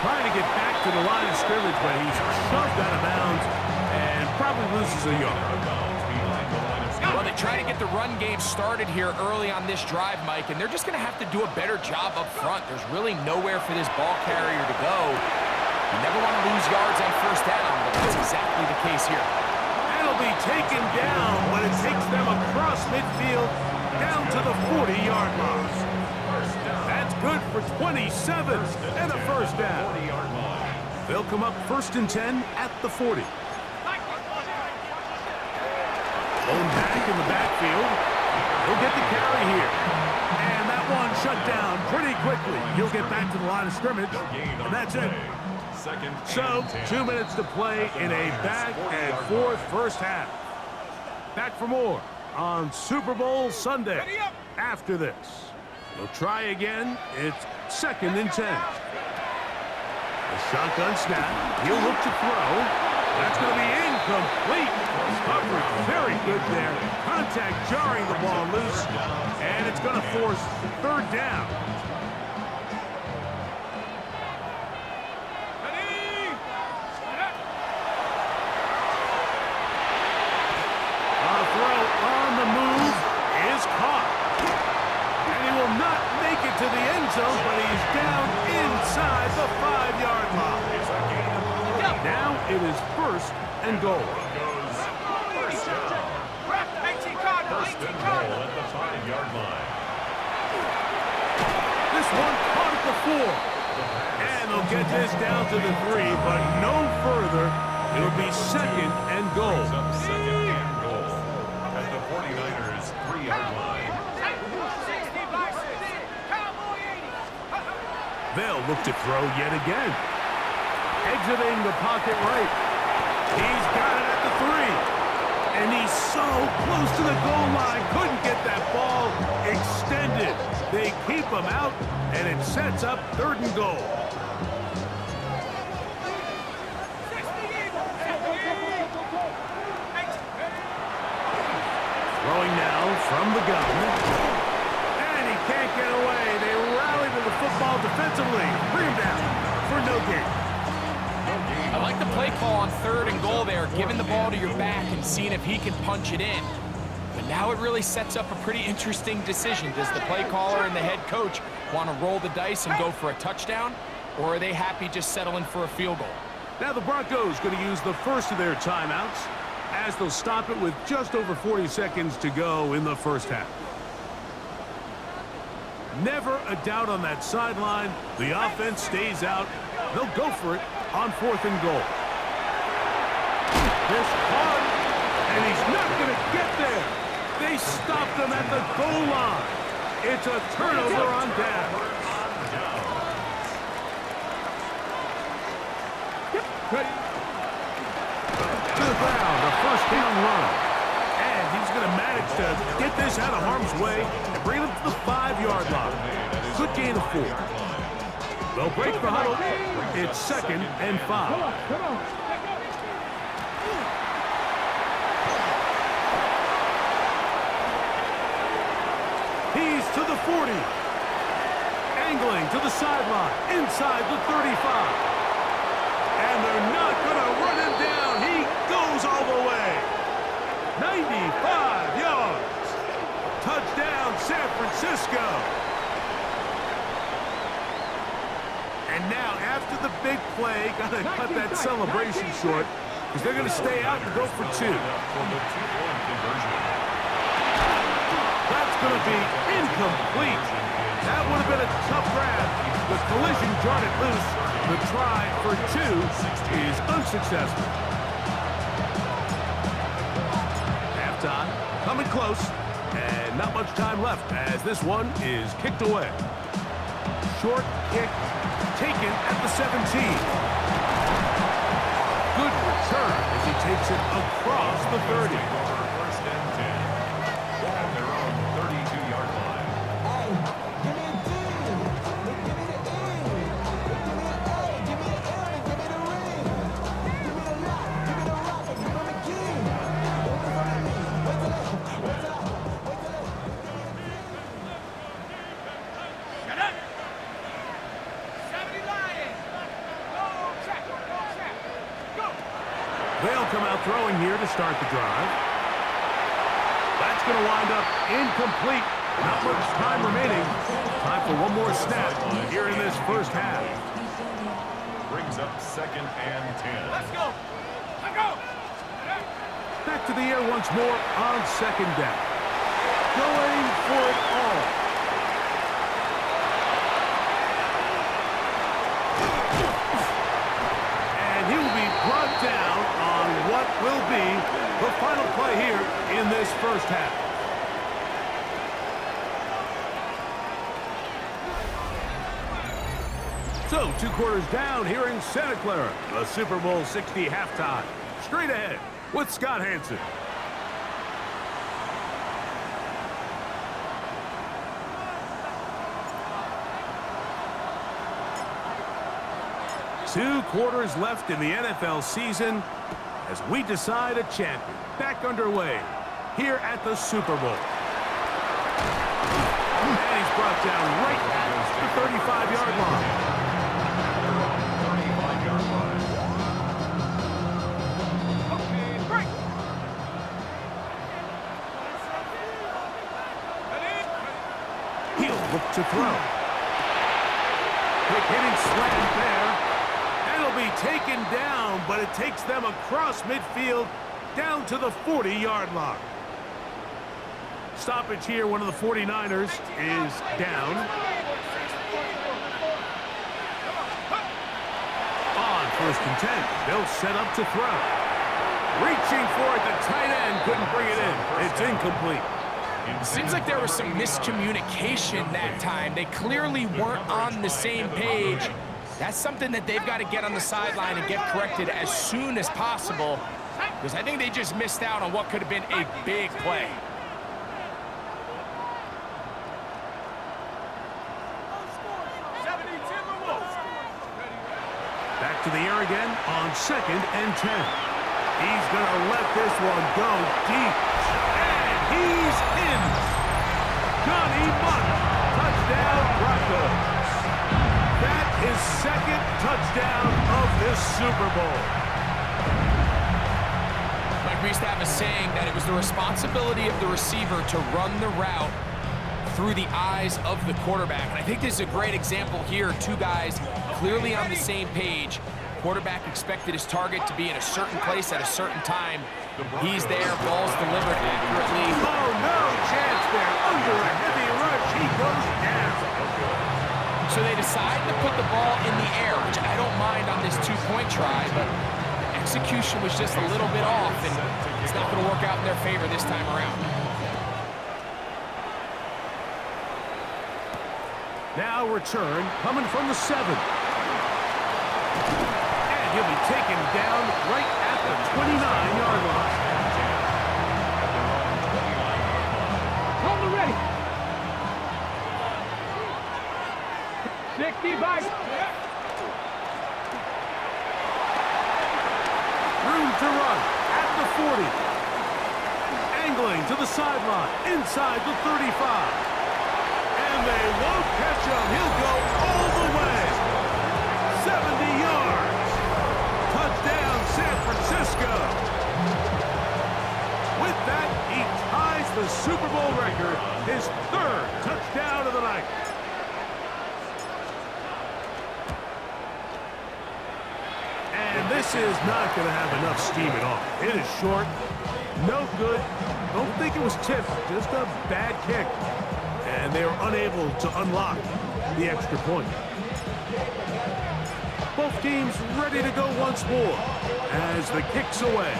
Trying to get back to the line of scrimmage, but he's shoved out of bounds and probably loses a yard. Well, they try to get the run game started here early on this drive, Mike, and they're just going to have to do a better job up front. There's really nowhere for this ball carrier to go. You never want to lose yards on 1st down, but that's exactly the case here. That'll be taken down, but it takes them across midfield down to the 40-yard line. That's good for 27 and a 1st down. They'll come up 1st and 10 at the 40. Bone back in the backfield. He'll get the carry here. And that one shut down pretty quickly. He'll get back to the line of scrimmage, and that's it. So, 2 minutes to play in a back and forth 1st half. Back for more on Super Bowl Sunday after this. They'll try again. It's 2nd and 10. A shotgun snap. He'll look to throw. That's going to be incomplete. Coverage very good there. Contact jarring the ball loose. And it's going to force 3rd down. A throw on the move is caught. And he will not make it to the end zone, but he's down inside the 5-yard line. Now it is 1st and goal. First and goal at the 5-yard line. This one caught at the 4. And they'll get this down to the 3, but no further. It'll be second and goal. Second and goal at the 49ers 3-yard line. They'll look to throw yet again. Exiting the pocket right. He's got it at the 3. And he's so close to the goal line. Couldn't get that ball extended. They keep him out, and it sets up 3rd and goal. Throwing now from the gun. And he can't get away. They rally to the football defensively. Bring him down for no gain. I like the play call on 3rd and goal there, giving the ball to your back and seeing if he can punch it in. But now it really sets up a pretty interesting decision. Does the play caller and the head coach want to roll the dice and go for a touchdown, or are they happy just settling for a field goal? Now the Broncos going to use the first of their timeouts as they'll stop it with just over 40 seconds to go in the first half. Never a doubt on that sideline. The offense stays out. They'll go for it on 4th and goal. This hard, and he's not going to get there. They stopped him at the goal line. It's a turnover on down. To the ground, a first down run. And he's going to manage to get this out of harm's way and bring him to the 5-yard line. Good gain of 4. They'll break the huddle. It's 2nd and 5. Come on. He's to the 40. Angling to the sideline. Inside the 35. And they're not going to run him down. He goes all the way. 95 yards. Touchdown, San Francisco. And now, after the big play, got to cut that celebration short because they're going to stay out and go for 2. That's going to be incomplete. That would have been a tough grab. The collision jarred it loose. The try for 2 is unsuccessful. Halftime coming close, and not much time left as this one is kicked away. Short kick taken at the 17. Good return as he takes it across the 30. First and 10 at their own 32-yard line. They'll come out throwing here to start the drive. That's going to wind up incomplete. Not much time remaining. Time for one more snap here in this first half. Brings up 2nd and 10. Let's go. Let's go. Back to the air once more on 2nd down. Going for it all. And he will be brought down on what will be the final play here in this first half. So, 2 quarters down here in Santa Clara, the Super Bowl 60 halftime. Straight ahead with Scott Hansen. Two quarters left in the NFL season as we decide a champion. Back underway here at the Super Bowl. And he's brought down right at the 35-yard line. 35-yard line. He'll look to throw. Quick hitting slam there. And it'll be taken down, but it takes them across midfield down to the 40-yard line. Stoppage here. One of the 49ers is down. On 1st and 10. They'll set up to throw. Reaching for it. The tight end couldn't bring it in. It's incomplete. Seems like there was some miscommunication that time. They clearly weren't on the same page. That's something that they've got to get on the sideline and get corrected as soon as possible, because I think they just missed out on what could have been a big play. Back to the air again on 2nd and 10. He's going to let this one go deep. And he's in. Johnny Mutt. Touchdown, Broncos. That is 2nd touchdown of this Super Bowl. Like we used to have a saying that it was the responsibility of the receiver to run the route through the eyes of the quarterback. And I think this is a great example here. Two guys clearly on the same page. Quarterback expected his target to be in a certain place at a certain time. He's there, ball's delivered accurately. Oh, no chance there. Under a heavy rush, he goes down. So they decide to put the ball in the air, which I don't mind on this two-point try, but execution was just a little bit off, and it's not going to work out in their favor this time around. Now return coming from the 7. And he'll be taken down right at the 29-yard line. On the ready. 65. Room to run at the 40. Angling to the sideline inside the 35. And they won't catch him. He'll go all the way. 70 yards. Touchdown, San Francisco. With that, he ties the Super Bowl record, his 3rd touchdown of the night. And this is not going to have enough steam at all. It is short. No good. Don't think it was tipped. Just a bad kick. And they are unable to unlock the extra point. Both teams ready to go once more as the kick's away.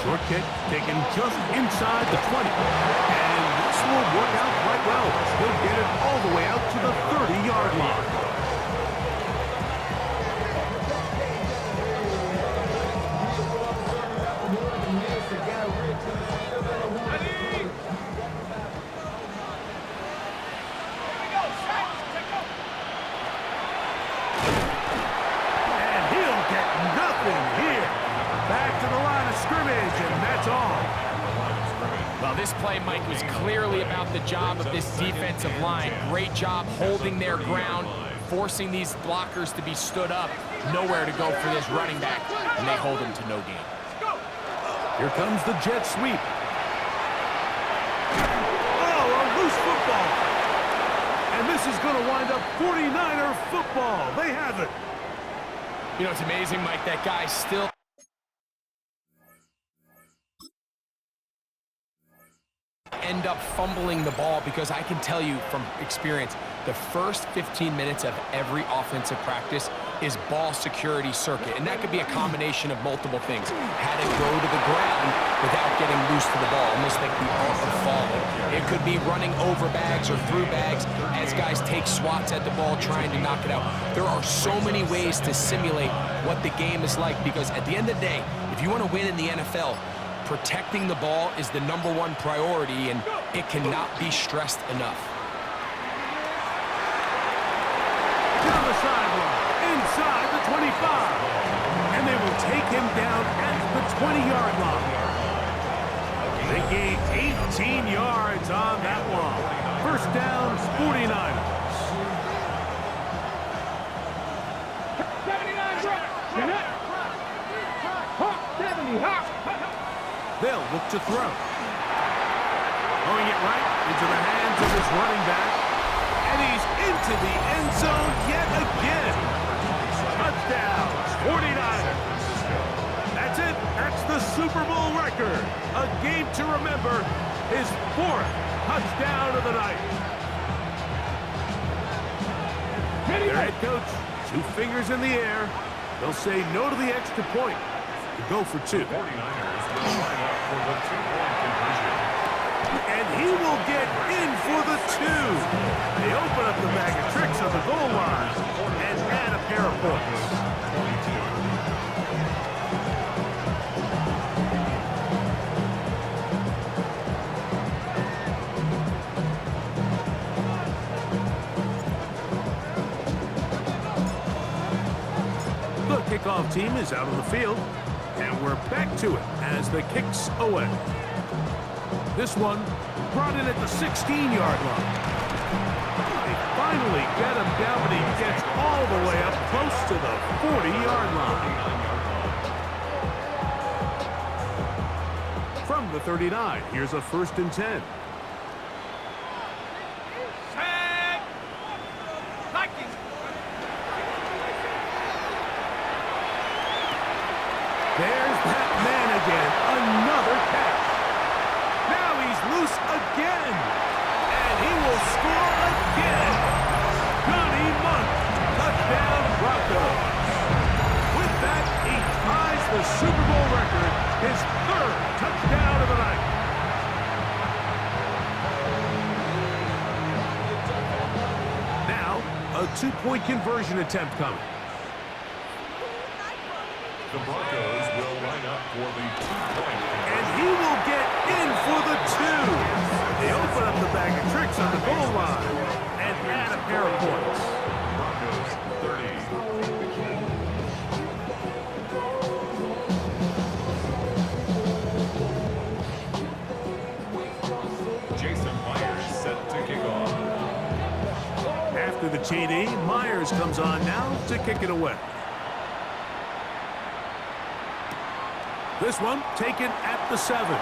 Short kick taken just inside the 20. And this will work out quite well. He'll get it all the way out to the 30-yard line. This play, Mike, was clearly about the job of this defensive line. Great job holding their ground, forcing these blockers to be stood up. Nowhere to go for this running back, and they hold him to no gain. Here comes the jet sweep. Oh, a loose football. And this is going to wind up 49er football. They have it. You know, it's amazing, Mike, that guy still end up fumbling the ball, because I can tell you from experience, the first 15 minutes of every offensive practice is ball security circuit, and that could be a combination of multiple things. How to go to the ground without getting loose to the ball, almost like the art of falling. It could be running over bags or through bags as guys take swats at the ball trying to knock it out. There are so many ways to simulate what the game is like, because at the end of the day, if you want to win in the NFL, protecting the ball is the #1 priority, and it cannot be stressed enough. Down the sideline, inside the 25. And they will take him down at the 20-yard line. They gained 18 yards on that one. First down, 49ers. 79, bro. 70, hop. They'll look to throw. Throwing it right into the hands of his running back. And he's into the end zone yet again. Touchdown, 49ers. That's it. That's the Super Bowl record. A game to remember. His 4th touchdown of the night. Their head coach, 2 fingers in the air. They'll say no to the extra point to go for 2. 49ers will line up for the 2-point conversion. And he will get in for the 2. They open up the bag of tricks on the goal line and add a pair of points. The kickoff team is out on the field, and we're back to it as the kick's away. This one brought in at the 16-yard line. They finally get him down, but he gets all the way up close to the 40-yard line. From the 39, here's a 1st and 10. There's that man again, another catch. Now he's loose again, and he will score again. Johnny Munt, touchdown Broncos. With that, he ties the Super Bowl record, his 3rd touchdown of the night. Now, a 2-point conversion attempt coming. The Broncos will line up for the 2-point. And he will get in for the 2. They open up the bag of tricks on the goal line and add a pair of points. Broncos 30. Jason Myers set to kick off. After the TD, Myers comes on now to kick it away. This one taken at the 7. Now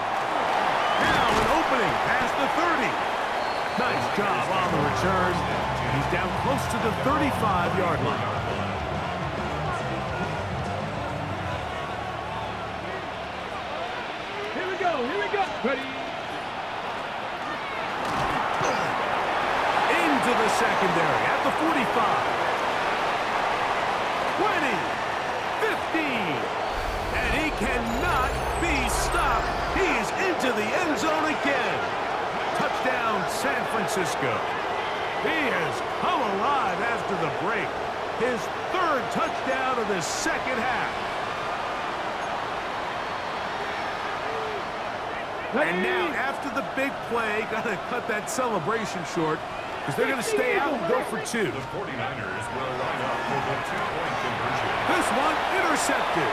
an opening past the 30. Nice job on the return. He's down close to the 35-yard line. Here we go. Ready. Into the secondary at the 45. 20. 15. And he cannot be stopped. He is into the end zone again. Touchdown, San Francisco. He has come alive after the break. His 3rd touchdown of the 2nd half. And now, after the big play, got to cut that celebration short because they're going to stay out and go for 2. The 49ers will line up for the 2-point conversion. This one intercepted.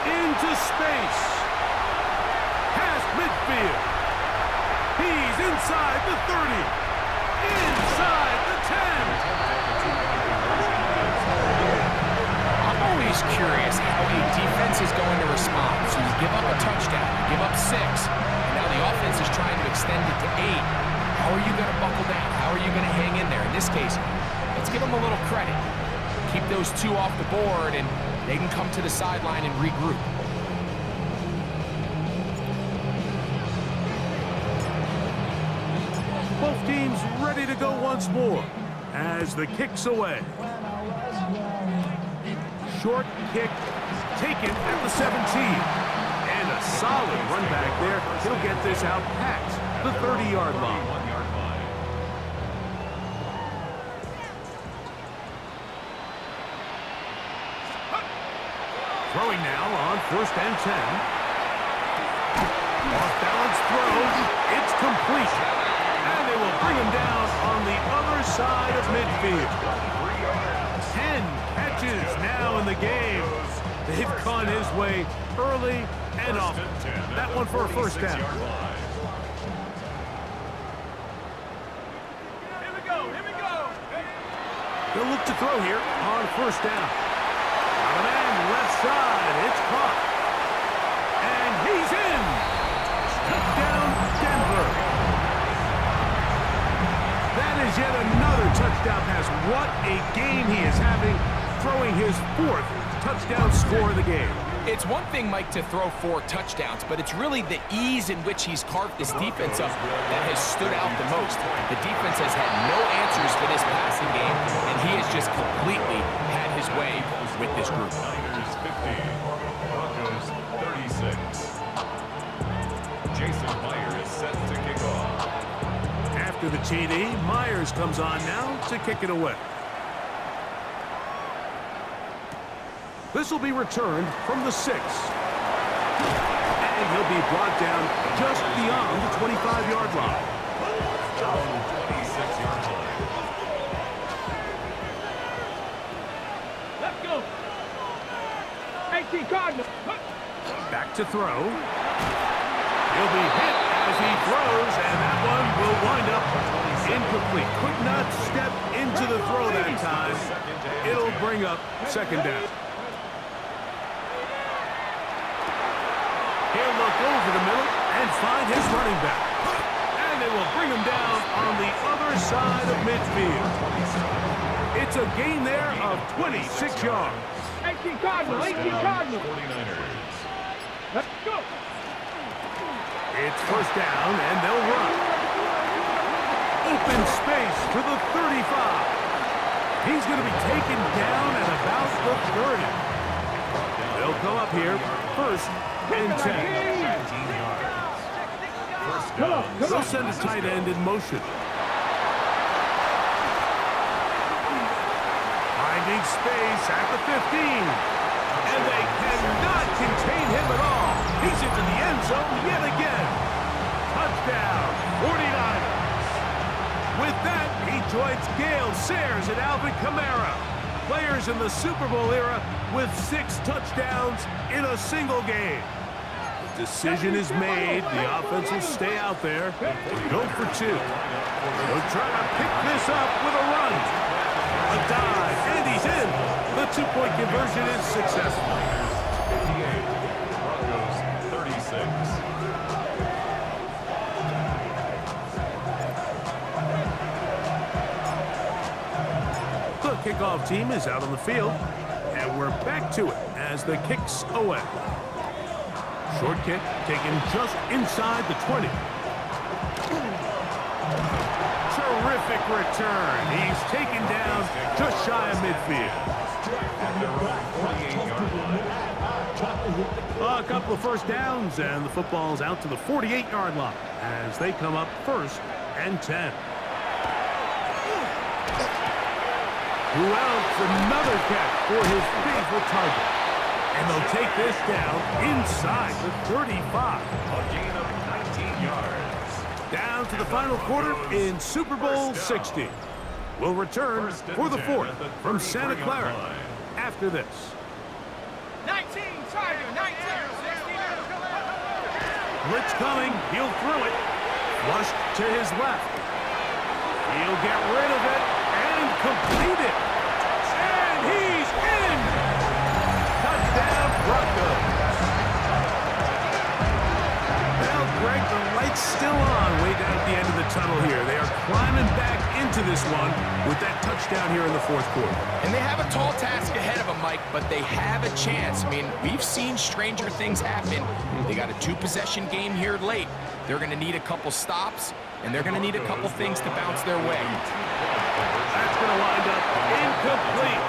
Into space. Past midfield. He's inside the 30. Inside the 10. I'm always curious how a defense is going to respond. So you give up a touchdown, you give up 6, and now the offense is trying to extend it to 8. How are you going to buckle down? How are you going to hang in there? In this case, let's give them a little credit. Keep those 2 off the board, and they can come to the sideline and regroup. Both teams ready to go once more as the kick's away. Short kick taken at the 17. And a solid run back there. He'll get this out past the 30-yard line. Throwing now on 1st and 10. Off-balance throw. It's complete. And they will bring him down on the other side of midfield. 10 catches now in the game. They've gone his way early and often. That one for a 1st down. Here we go. They'll look to throw here on 1st down. Got a man left side. It's caught. And he's in. Touchdown, Denver. That is yet another touchdown pass. What a game he is having, throwing his 4th touchdown score of the game. It's one thing, Mike, to throw 4 touchdowns, but it's really the ease in which he's carved this defense up that has stood out the most. The defense has had no answers for this passing game, and he has just completely had his way with this group. Niners 50, Broncos 36. Jason Myers is set to kick off. After the TD, Myers comes on now to kick it away. This will be returned from the 6. And he'll be brought down just beyond the 25-yard line. 26-yard line. Let's go. 18 Cardinals. Back to throw. He'll be hit as he throws, and that one will wind up incomplete. Could not step into the throw that time. It'll bring up second down. He'll look over the middle and find his running back. And they will bring him down on the other side of midfield. It's a gain there of 26 yards. 18 Cardinals. 18 Cardinals. 49ers. Let's go. It's first down, and they'll run. Open space to the 35. He's going to be taken down at about the 30. They'll go up here, first and 10. 19 yards. First down. They'll send a tight end in motion. Finding space at the 15. And they cannot contain him at all. He's into the end zone yet again. Touchdown, 49ers. With that, he joins Gale Sayers and Alvin Kamara, players in the Super Bowl era with 6 touchdowns in a single game. The decision is made. The offense will stay out there and go for 2. They'll try to pick this up with a run. A dive, and he's in. The 2-point conversion is successful. 58. Broncos 36. The kickoff team is out on the field, and we're back to it as the kick's away. Short kick taken just inside the 20. Terrific return. He's taken down just shy of midfield. At their own 48-yard line. A couple of first downs, and the football's out to the 48-yard line as they come up first and 10. Who else? Another catch for his favorite target. And they'll take this down inside the 35. A gain of 19 yards. Down to the final quarter in Super Bowl 60. We'll return for the 4th from Santa Clara after this. 19, Tiger, 19. Blitz coming. He'll throw it. Flushed to his left. He'll get rid of it and complete it. And he's in. Touchdown, Broncos. Well, Greg, the light's still on way down at the end of the tunnel here. They are climbing back into this one with that touchdown here in the 4th quarter. And they have a tall task ahead of them, Mike, but they have a chance. I mean, we've seen stranger things happen. They got a 2-possession game here late. They're going to need a couple stops, and they're going to need a couple things to bounce their way. That's going to wind up incomplete.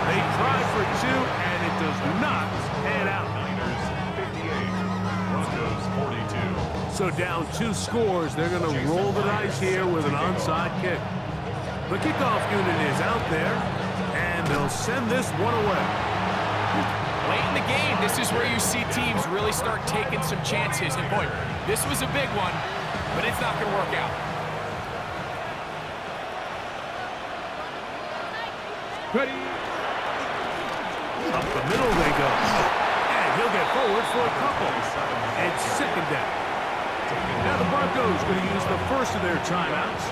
They try for 2, and it does not pan out. Niners 58. Broncos 42. So down 2 scores, they're going to roll the dice here with an onside kick. The kickoff unit is out there, and they'll send this one away. Late in the game, this is where you see teams really start taking some chances. And boy, this was a big one, but it's not going to work out. Ready. Up the middle they go. And he'll get forward for a couple. It's second down. Now the Broncos going to use the first of their timeouts,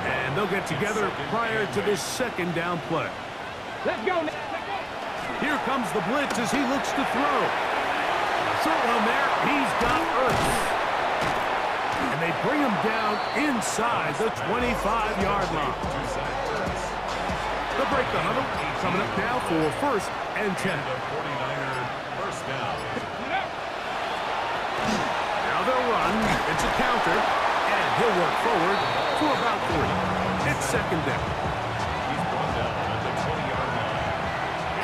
and they'll get together prior to this second down play. Let's go. Here comes the blitz as he looks to throw. Short one there. He's got Earth. And they bring him down inside the 25-yard line. They'll break the huddle. Coming up now for first and 10. The 49er first down. Now they'll run. It's a counter. And he'll work forward for about 3. It's second down. He's brought down at the 20-yard line.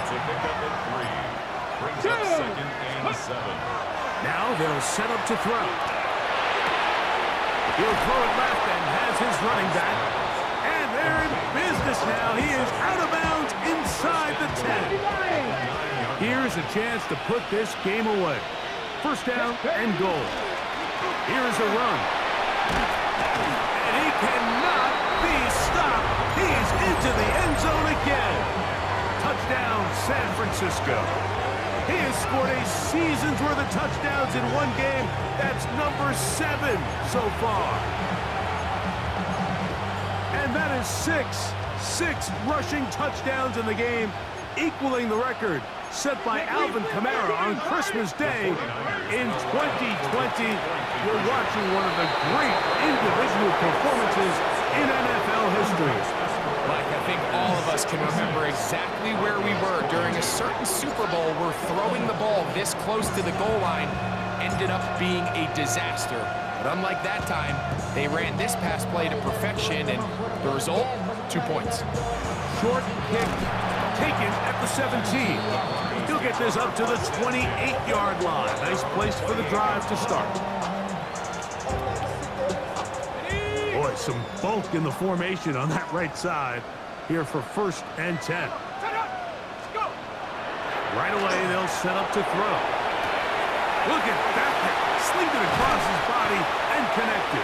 It's a pickup at 3. Brings up second and 7. Now they'll set up to throw. He'll throw it left and has his running back. And they're in business now. He is out of bounds inside the 10. Here's a chance to put this game away. First down and goal. Here's a run. And he cannot be stopped. He's into the end zone again. Touchdown, San Francisco. He has scored a season's worth of touchdowns in one game. That's number 7 so far. And that is 6 rushing touchdowns in the game, equaling the record set by Alvin Kamara on Christmas Day in 2020. You're watching one of the great individual performances in NFL history. Mike, I think all of us can remember exactly where we were during a certain Super Bowl where throwing the ball this close to the goal line ended up being a disaster. But unlike that time, they ran this pass play to perfection, and the result, 2 points. Short kick taken at the 17. He'll get this up to the 28-yard line. Nice place for the drive to start. Boy, some bulk in the formation on that right side here for first and 10. Right away, they'll set up to throw. Look at that. Sling it across his body and connected.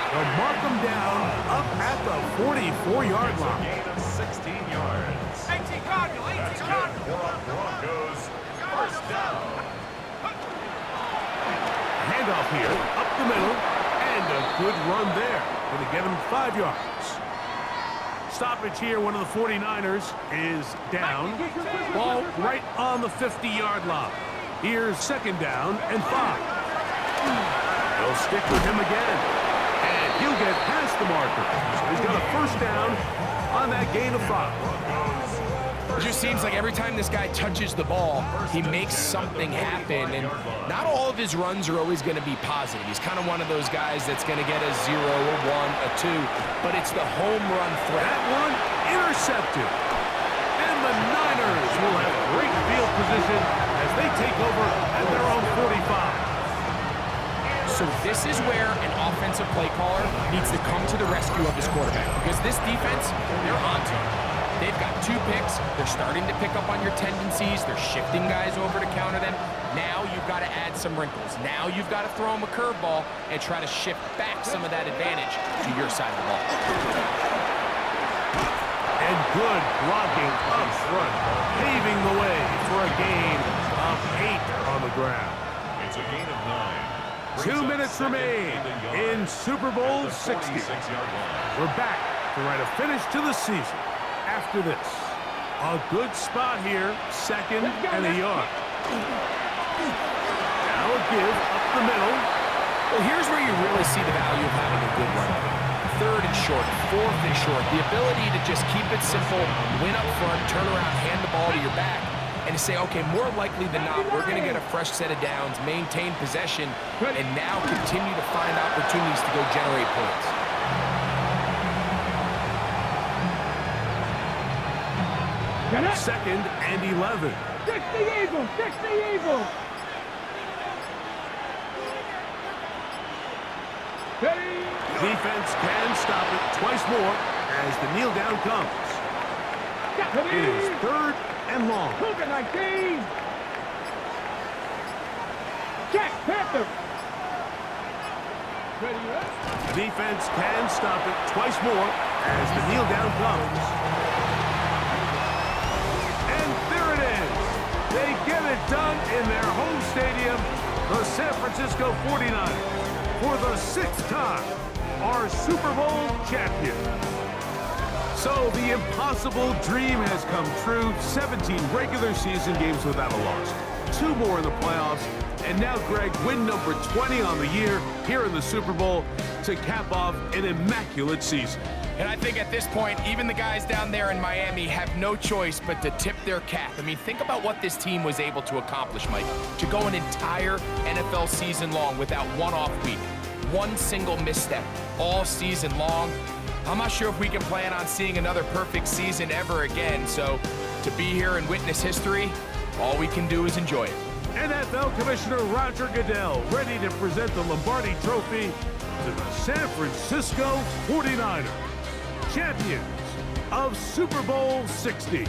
They'll mark him down up at the 44-yard line. Gain of 16 yards. 18 Cardinal, 18 Cardinal. Broncos first down. Handoff here, up the middle, and a good run there. Going to get him 5 yards. Stoppage here, one of the 49ers is down. Ball right on the 50-yard line. Here's second down and 5. They'll stick with him again. And he'll get past the marker. So he's got a first down on that gain of 5. It just seems like every time this guy touches the ball, he makes something happen, and not all of his runs are always going to be positive. He's kind of one of those guys that's going to get a 0, a 1, a 2, but it's the home run threat. That one intercepted. And the Niners will have great field position as they take over at their own 45. So this is where an offensive play caller needs to come to the rescue of his quarterback, because this defense, they're on to him. They've got 2 picks. They're starting to pick up on your tendencies. They're shifting guys over to counter them. Now you've got to add some wrinkles. Now you've got to throw them a curveball and try to shift back some of that advantage to your side of the ball. And good blocking up front, paving the way for a gain of 8 on the ground. It's a gain of 9. 2 minutes remain in Super Bowl 60. We're back to write a finish to the season after this. A good spot here, second and a yard. Now a give up the middle. Well, here's where you really see the value of having a good run. 3rd and short, 4th and short. The ability to just keep it simple, win up front, turn around, hand the ball to your back, and to say, okay, more likely than not, we're going to get a fresh set of downs, maintain possession, and now continue to find opportunities to go generate points. Second and 11. 60 Eagles, 60 Eagles. Defense can stop it twice more as the kneel down comes. It is 3rd and long. Cougar 19. Jack Panther. Defense can stop it twice more as the kneel down comes. And there it is. They get it done in their home stadium, the San Francisco 49ers, for the 6th time, our Super Bowl champion. So the impossible dream has come true. 17 regular season games without a loss. 2 more in the playoffs. And now, Greg, win number 20 on the year here in the Super Bowl to cap off an immaculate season. And I think at this point, even the guys down there in Miami have no choice but to tip their cap. I mean, think about what this team was able to accomplish, Mike. To go an entire NFL season long without one off week, one single misstep, all season long. I'm not sure if we can plan on seeing another perfect season ever again, so to be here and witness history, all we can do is enjoy it. NFL Commissioner Roger Goodell ready to present the Lombardi Trophy to the San Francisco 49ers, champions of Super Bowl 60.